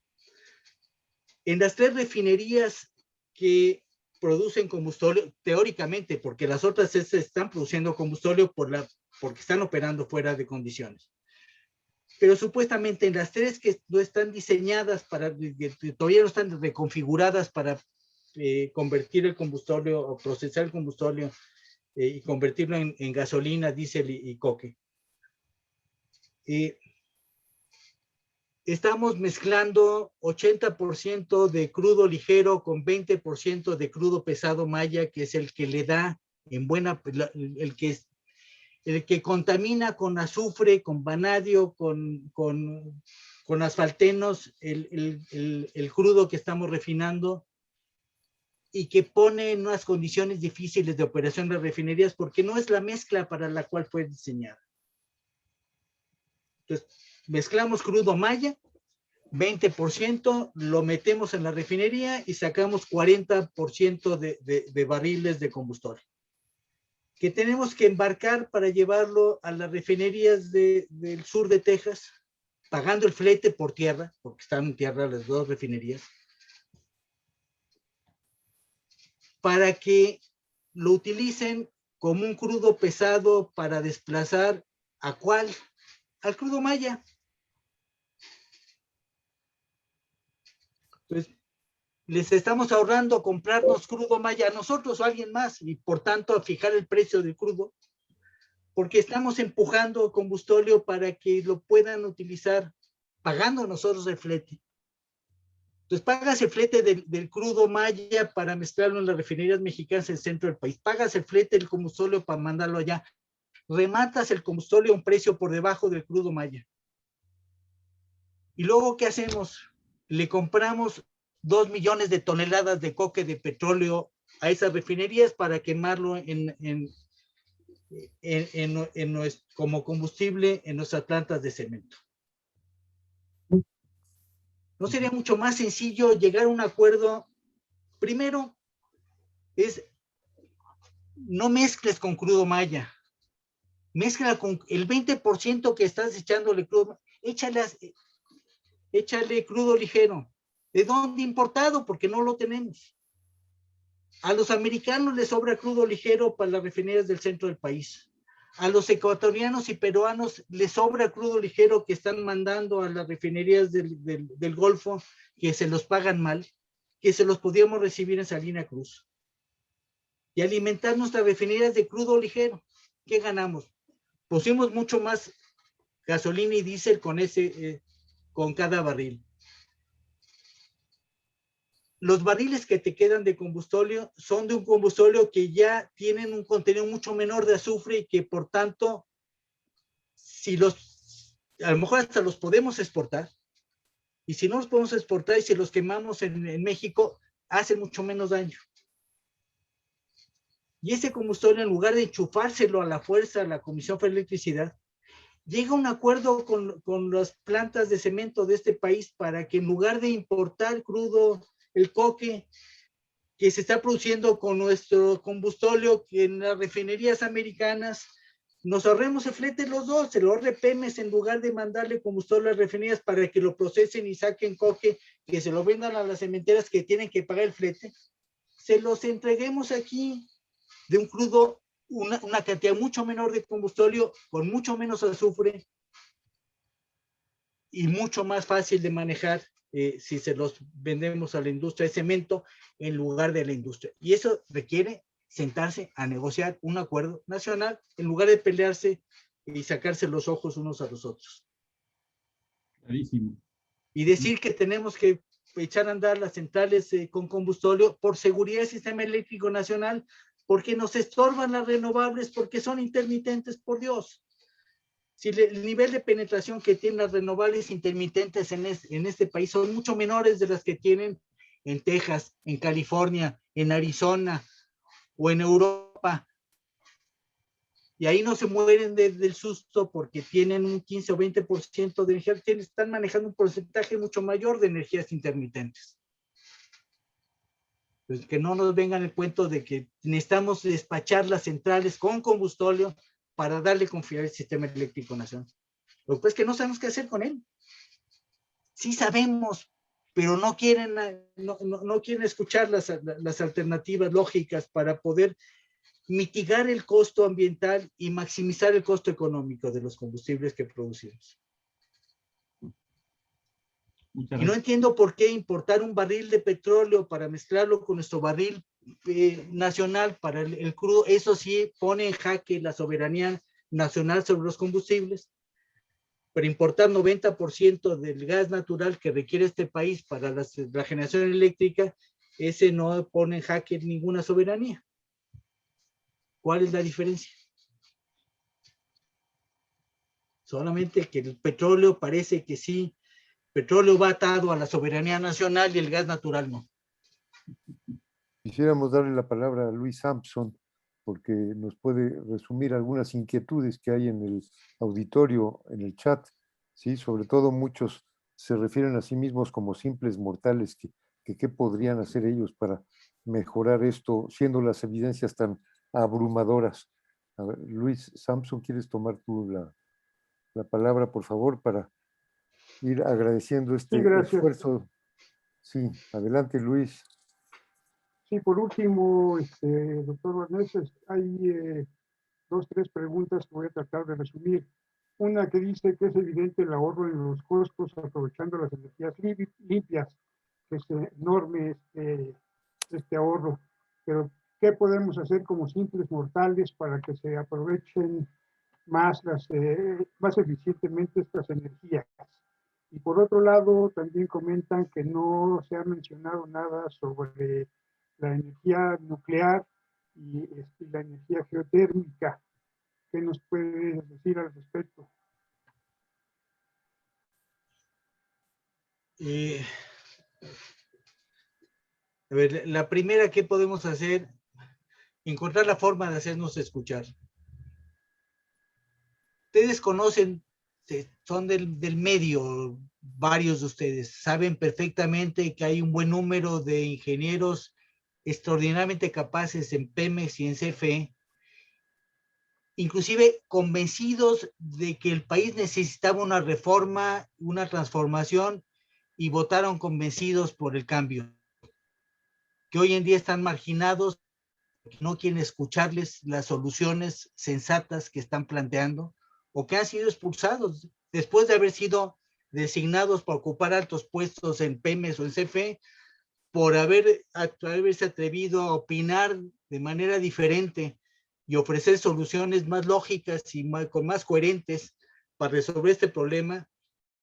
En las 3 refinerías que producen combustible, teóricamente, porque las otras están produciendo combustible porque están operando fuera de condiciones. Pero supuestamente en las 3 que no están diseñadas todavía no están reconfiguradas para convertir el combustible o procesar el combustible y convertirlo en gasolina, diésel y coque. Estamos mezclando 80% de crudo ligero con 20% de crudo pesado maya, que es el que le da el que contamina con azufre, con vanadio, con asfaltenos, el crudo que estamos refinando, y que pone en unas condiciones difíciles de operación de las refinerías porque no es la mezcla para la cual fue diseñada. Entonces, mezclamos crudo maya, 20%, lo metemos en la refinería y sacamos 40% de barriles de combustible, que tenemos que embarcar para llevarlo a las refinerías del sur de Texas, pagando el flete por tierra, porque están en tierra las 2 refinerías, para que lo utilicen como un crudo pesado para desplazar ¿a cuál? Al crudo maya. Pues les estamos ahorrando comprarnos crudo maya a nosotros o a alguien más y por tanto a fijar el precio del crudo, porque estamos empujando combustible para que lo puedan utilizar pagando nosotros el flete. Entonces pagas el flete del crudo maya para mezclarlo en las refinerías mexicanas en el centro del país, pagas el flete del combustible para mandarlo allá, rematas el combustible a un precio por debajo del crudo maya. Y luego, ¿qué hacemos? Le compramos 2 millones de toneladas de coque de petróleo a esas refinerías para quemarlo como combustible en nuestras plantas de cemento. ¿No sería mucho más sencillo llegar a un acuerdo? Primero, no mezcles con crudo maya. Mezcla con el 20% que estás echándole crudo, échale crudo ligero. ¿De dónde importado? Porque no lo tenemos. A los americanos les sobra crudo ligero para las refinerías del centro del país. A los ecuatorianos y peruanos les sobra crudo ligero que están mandando a las refinerías del Golfo, que se los pagan mal, que se los podíamos recibir en Salina Cruz. Y alimentar nuestras refinerías de crudo ligero. ¿Qué ganamos? Pusimos mucho más gasolina y diésel con cada barril. Los barriles que te quedan de combustóleo son de un combustóleo que ya tienen un contenido mucho menor de azufre y que por tanto, a lo mejor hasta los podemos exportar, y si no los podemos exportar y si los quemamos en México, hacen mucho menos daño. Y ese combustóleo, en lugar de enchufárselo a la fuerza a la Comisión Federal de Electricidad, llega a un acuerdo con las plantas de cemento de este país para que en lugar de importar crudo, el coque que se está produciendo con nuestro combustóleo en las refinerías americanas, nos ahorremos el flete los dos, se lo ahorre Pemex en lugar de mandarle combustóleo a las refinerías para que lo procesen y saquen coque, que se lo vendan a las cementeras que tienen que pagar el flete, se los entreguemos aquí de un crudo, una cantidad mucho menor de combustóleo, con mucho menos azufre y mucho más fácil de manejar si se los vendemos a la industria de cemento en lugar de la industria. Y eso requiere sentarse a negociar un acuerdo nacional en lugar de pelearse y sacarse los ojos unos a los otros. Clarísimo. Y decir que tenemos que echar a andar las centrales con combustóleo por seguridad del sistema eléctrico nacional, porque nos estorban las renovables, porque son intermitentes, por Dios. Si el nivel de penetración que tienen las renovables intermitentes en este país son mucho menores de las que tienen en Texas, en California, en Arizona o en Europa. Y ahí no se mueren del susto porque tienen un 15 o 20% de energía, están manejando un porcentaje mucho mayor de energías intermitentes. Pues que no nos vengan el cuento de que necesitamos despachar las centrales con combustóleo para darle confianza al sistema eléctrico nacional. Lo que pasa es que no sabemos qué hacer con él. Sí sabemos, pero no quieren escuchar las alternativas lógicas para poder mitigar el costo ambiental y maximizar el costo económico de los combustibles que producimos. Y no entiendo por qué importar un barril de petróleo para mezclarlo con nuestro barril nacional para el crudo. Eso sí pone en jaque la soberanía nacional sobre los combustibles. Pero importar 90% del gas natural que requiere este país para la generación eléctrica, ese no pone en jaque ninguna soberanía. ¿Cuál es la diferencia? Solamente que el petróleo parece que sí, petróleo va atado a la soberanía nacional y el gas natural no. Quisiéramos darle la palabra a Luis Sampson, porque nos puede resumir algunas inquietudes que hay en el auditorio, en el chat, ¿sí? Sobre todo muchos se refieren a sí mismos como simples mortales, que qué podrían hacer ellos para mejorar esto, siendo las evidencias tan abrumadoras. A ver, Luis Sampson, ¿quieres tomar tú la palabra, por favor, para ir agradeciendo este esfuerzo? Sí, adelante, Luis. Sí, por último, doctor Barnés, hay 2, 3 preguntas que voy a tratar de resumir. Una que dice que es evidente el ahorro en los costos aprovechando las energías limpias, que es enorme este ahorro, pero ¿qué podemos hacer como simples mortales para que se aprovechen más eficientemente estas energías? Y por otro lado, también comentan que no se ha mencionado nada sobre la energía nuclear y la energía geotérmica. ¿Qué nos puedes decir al respecto? A ver, la primera, ¿qué podemos hacer? Encontrar la forma de hacernos escuchar. Ustedes conocen, son del medio, varios de ustedes, saben perfectamente que hay un buen número de ingenieros extraordinariamente capaces en Pemex y en CFE, inclusive convencidos de que el país necesitaba una reforma, una transformación, y votaron convencidos por el cambio, que hoy en día están marginados, que no quieren escucharles las soluciones sensatas que están planteando, o que han sido expulsados después de haber sido designados para ocupar altos puestos en Pemex o en CFE, por haberse atrevido a opinar de manera diferente y ofrecer soluciones más lógicas y más coherentes para resolver este problema,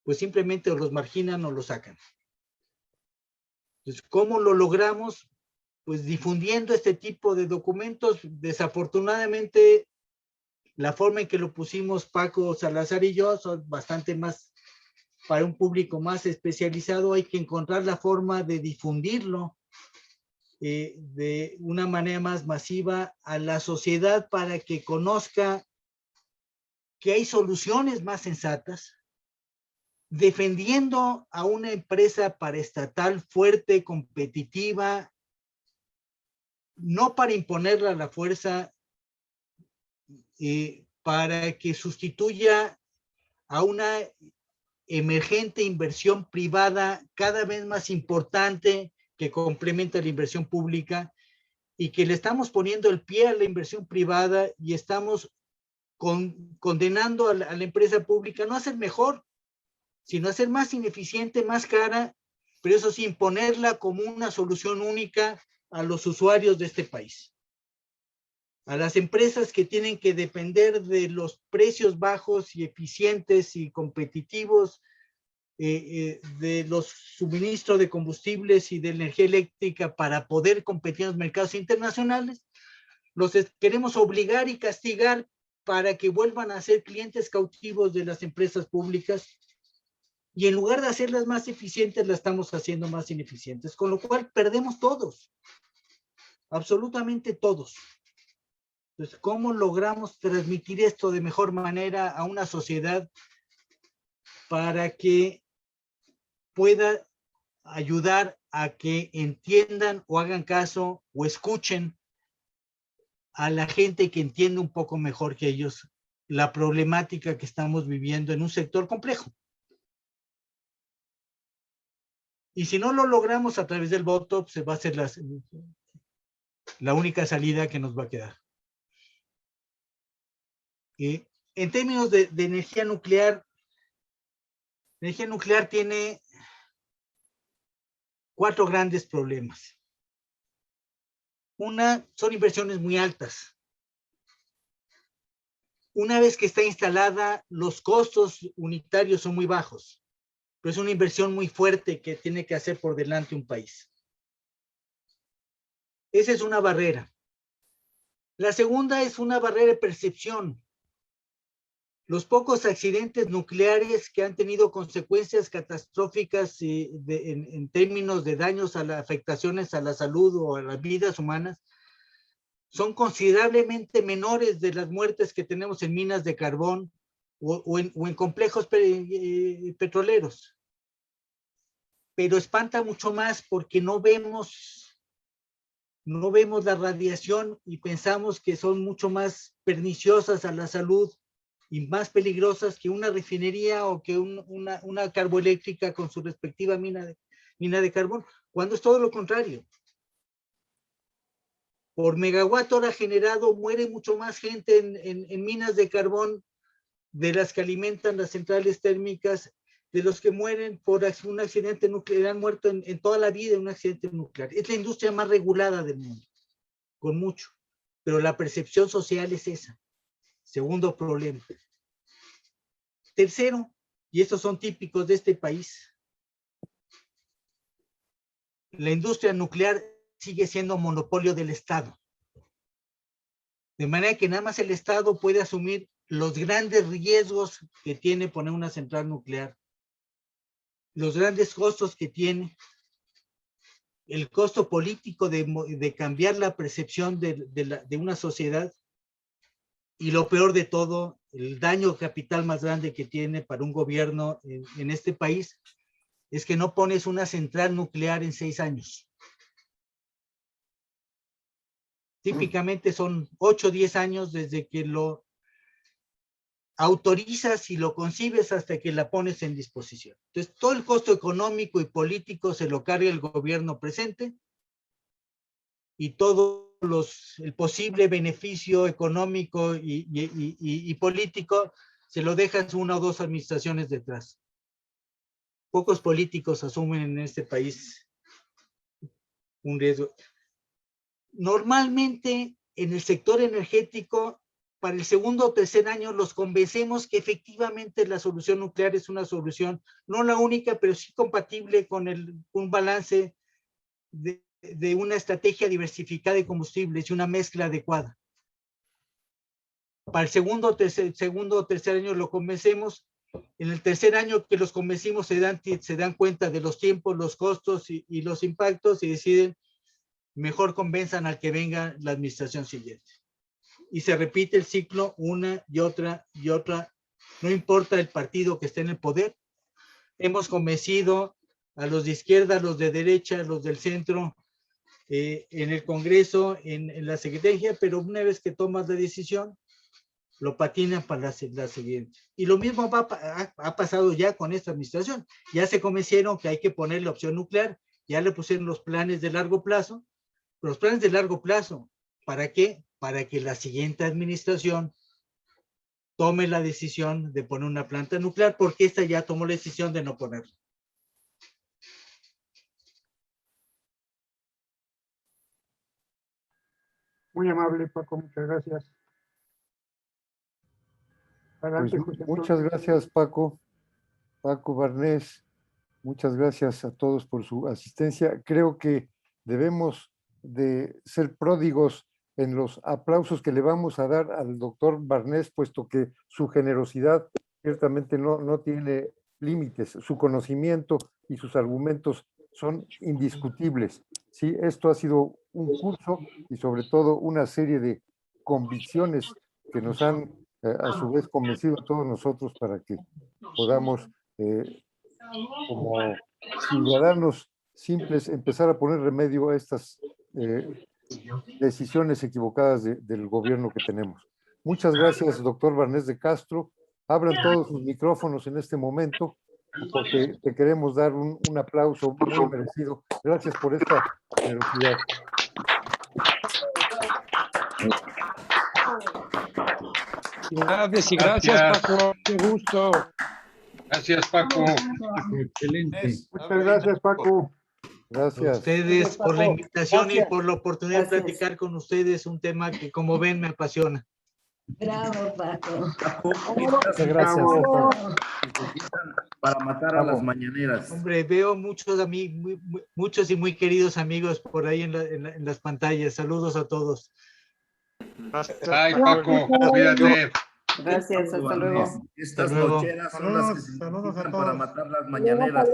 pues simplemente o los marginan o los sacan. Entonces, ¿cómo lo logramos? Pues difundiendo este tipo de documentos. Desafortunadamente, la forma en que lo pusimos Paco Salazar y yo son bastante más para un público más especializado. Hay que encontrar la forma de difundirlo de una manera más masiva a la sociedad para que conozca que hay soluciones más sensatas, defendiendo a una empresa paraestatal fuerte, competitiva, no para imponerla a la fuerza, para que sustituya a una emergente inversión privada cada vez más importante que complementa la inversión pública, y que le estamos poniendo el pie a la inversión privada y estamos condenando a la empresa pública no a ser mejor, sino a ser más ineficiente, más cara, pero eso sí, imponerla como una solución única a los usuarios de este país. A las empresas que tienen que depender de los precios bajos y eficientes y competitivos de los suministros de combustibles y de energía eléctrica para poder competir en los mercados internacionales, los queremos obligar y castigar para que vuelvan a ser clientes cautivos de las empresas públicas, y en lugar de hacerlas más eficientes, las estamos haciendo más ineficientes, con lo cual perdemos todos, absolutamente todos. Entonces, ¿cómo logramos transmitir esto de mejor manera a una sociedad para que pueda ayudar a que entiendan o hagan caso o escuchen a la gente que entiende un poco mejor que ellos la problemática que estamos viviendo en un sector complejo? Y si no lo logramos a través del voto, se va a ser la única salida que nos va a quedar. En términos de energía nuclear tiene 4 grandes problemas. Una, son inversiones muy altas. Una vez que está instalada, los costos unitarios son muy bajos, pero es una inversión muy fuerte que tiene que hacer por delante un país. Esa es una barrera. La segunda es una barrera de percepción. Los pocos accidentes nucleares que han tenido consecuencias catastróficas en términos de daños a las afectaciones a la salud o a las vidas humanas son considerablemente menores de las muertes que tenemos en minas de carbón o en complejos petroleros. Pero espanta mucho más porque no vemos la radiación y pensamos que son mucho más perniciosas a la salud y más peligrosas que una refinería o que una carboeléctrica con su respectiva mina de carbón, cuando es todo lo contrario. Por megawatt hora generado muere mucho más gente en minas de carbón de las que alimentan las centrales térmicas, de los que mueren por un accidente nuclear, han muerto en toda la vida en un accidente nuclear. Es la industria más regulada del mundo, con mucho, pero la percepción social es esa. Segundo problema. Tercero, y estos son típicos de este país, la industria nuclear sigue siendo monopolio del Estado. De manera que nada más el Estado puede asumir los grandes riesgos que tiene poner una central nuclear, los grandes costos que tiene, el costo político de cambiar la percepción de una sociedad, y lo peor de todo, el daño capital más grande que tiene para un gobierno en este país, es que no pones una central nuclear en 6 años. Típicamente son 8 o 10 años desde que lo autorizas y lo concibes hasta que la pones en disposición. Entonces, todo el costo económico y político se lo carga el gobierno presente, y todo el posible beneficio económico y político se lo dejas 1 o 2 administraciones detrás. Pocos políticos asumen en este país un riesgo. Normalmente, en el sector energético, para el segundo o tercer año los convencemos que efectivamente la solución nuclear es una solución, no la única, pero sí compatible con un balance de una estrategia diversificada de combustibles y una mezcla adecuada. Para el segundo o tercer año lo convencemos. En el tercer año que los convencimos se dan cuenta de los tiempos, los costos y los impactos, y deciden, mejor convenzan al que venga la administración siguiente. Y se repite el ciclo una y otra y otra. No importa el partido que esté en el poder. Hemos convencido a los de izquierda, a los de derecha, a los del centro, en el Congreso, en la Secretaría, pero una vez que tomas la decisión, lo patinan para la siguiente. Y lo mismo ha pasado ya con esta administración. Ya se convencieron que hay que poner la opción nuclear, ya le pusieron los planes de largo plazo. Los planes de largo plazo, ¿para qué? Para que la siguiente administración tome la decisión de poner una planta nuclear, porque esta ya tomó la decisión de no ponerla. Muy amable, Paco, muchas gracias. Adelante, Pues José muchas Antonio. gracias, Paco Barnés. Muchas gracias a todos por su asistencia. Creo que debemos de ser pródigos en los aplausos que le vamos a dar al doctor Barnés, puesto que su generosidad ciertamente no tiene límites. Su conocimiento y sus argumentos son indiscutibles. Sí, esto ha sido un curso y sobre todo una serie de convicciones que nos han a su vez convencido a todos nosotros para que podamos como ciudadanos simples empezar a poner remedio a estas decisiones equivocadas del gobierno que tenemos. Muchas gracias, doctor Barnés de Castro. Abran todos sus micrófonos en este momento, porque te queremos dar un aplauso muy merecido. Gracias por esta generosidad. Gracias y gracias, Paco. Qué gusto. Gracias, Paco. Excelente. Muchas gracias, Paco. A Gracias. ustedes por la invitación Gracias. y por la oportunidad de Gracias. platicar con ustedes, un tema que, como ven, me apasiona. Bravo, Paco. Muchas gracias. Bravo. Para matar a las mañaneras. Hombre, veo muchos y muy queridos amigos por ahí en las pantallas. Saludos a todos. Bye, Paco. Cuídate. Gracias, hasta luego. Estas Hasta luego. nocheras son las que se Saludos a necesitan todos. para matar las mañaneras.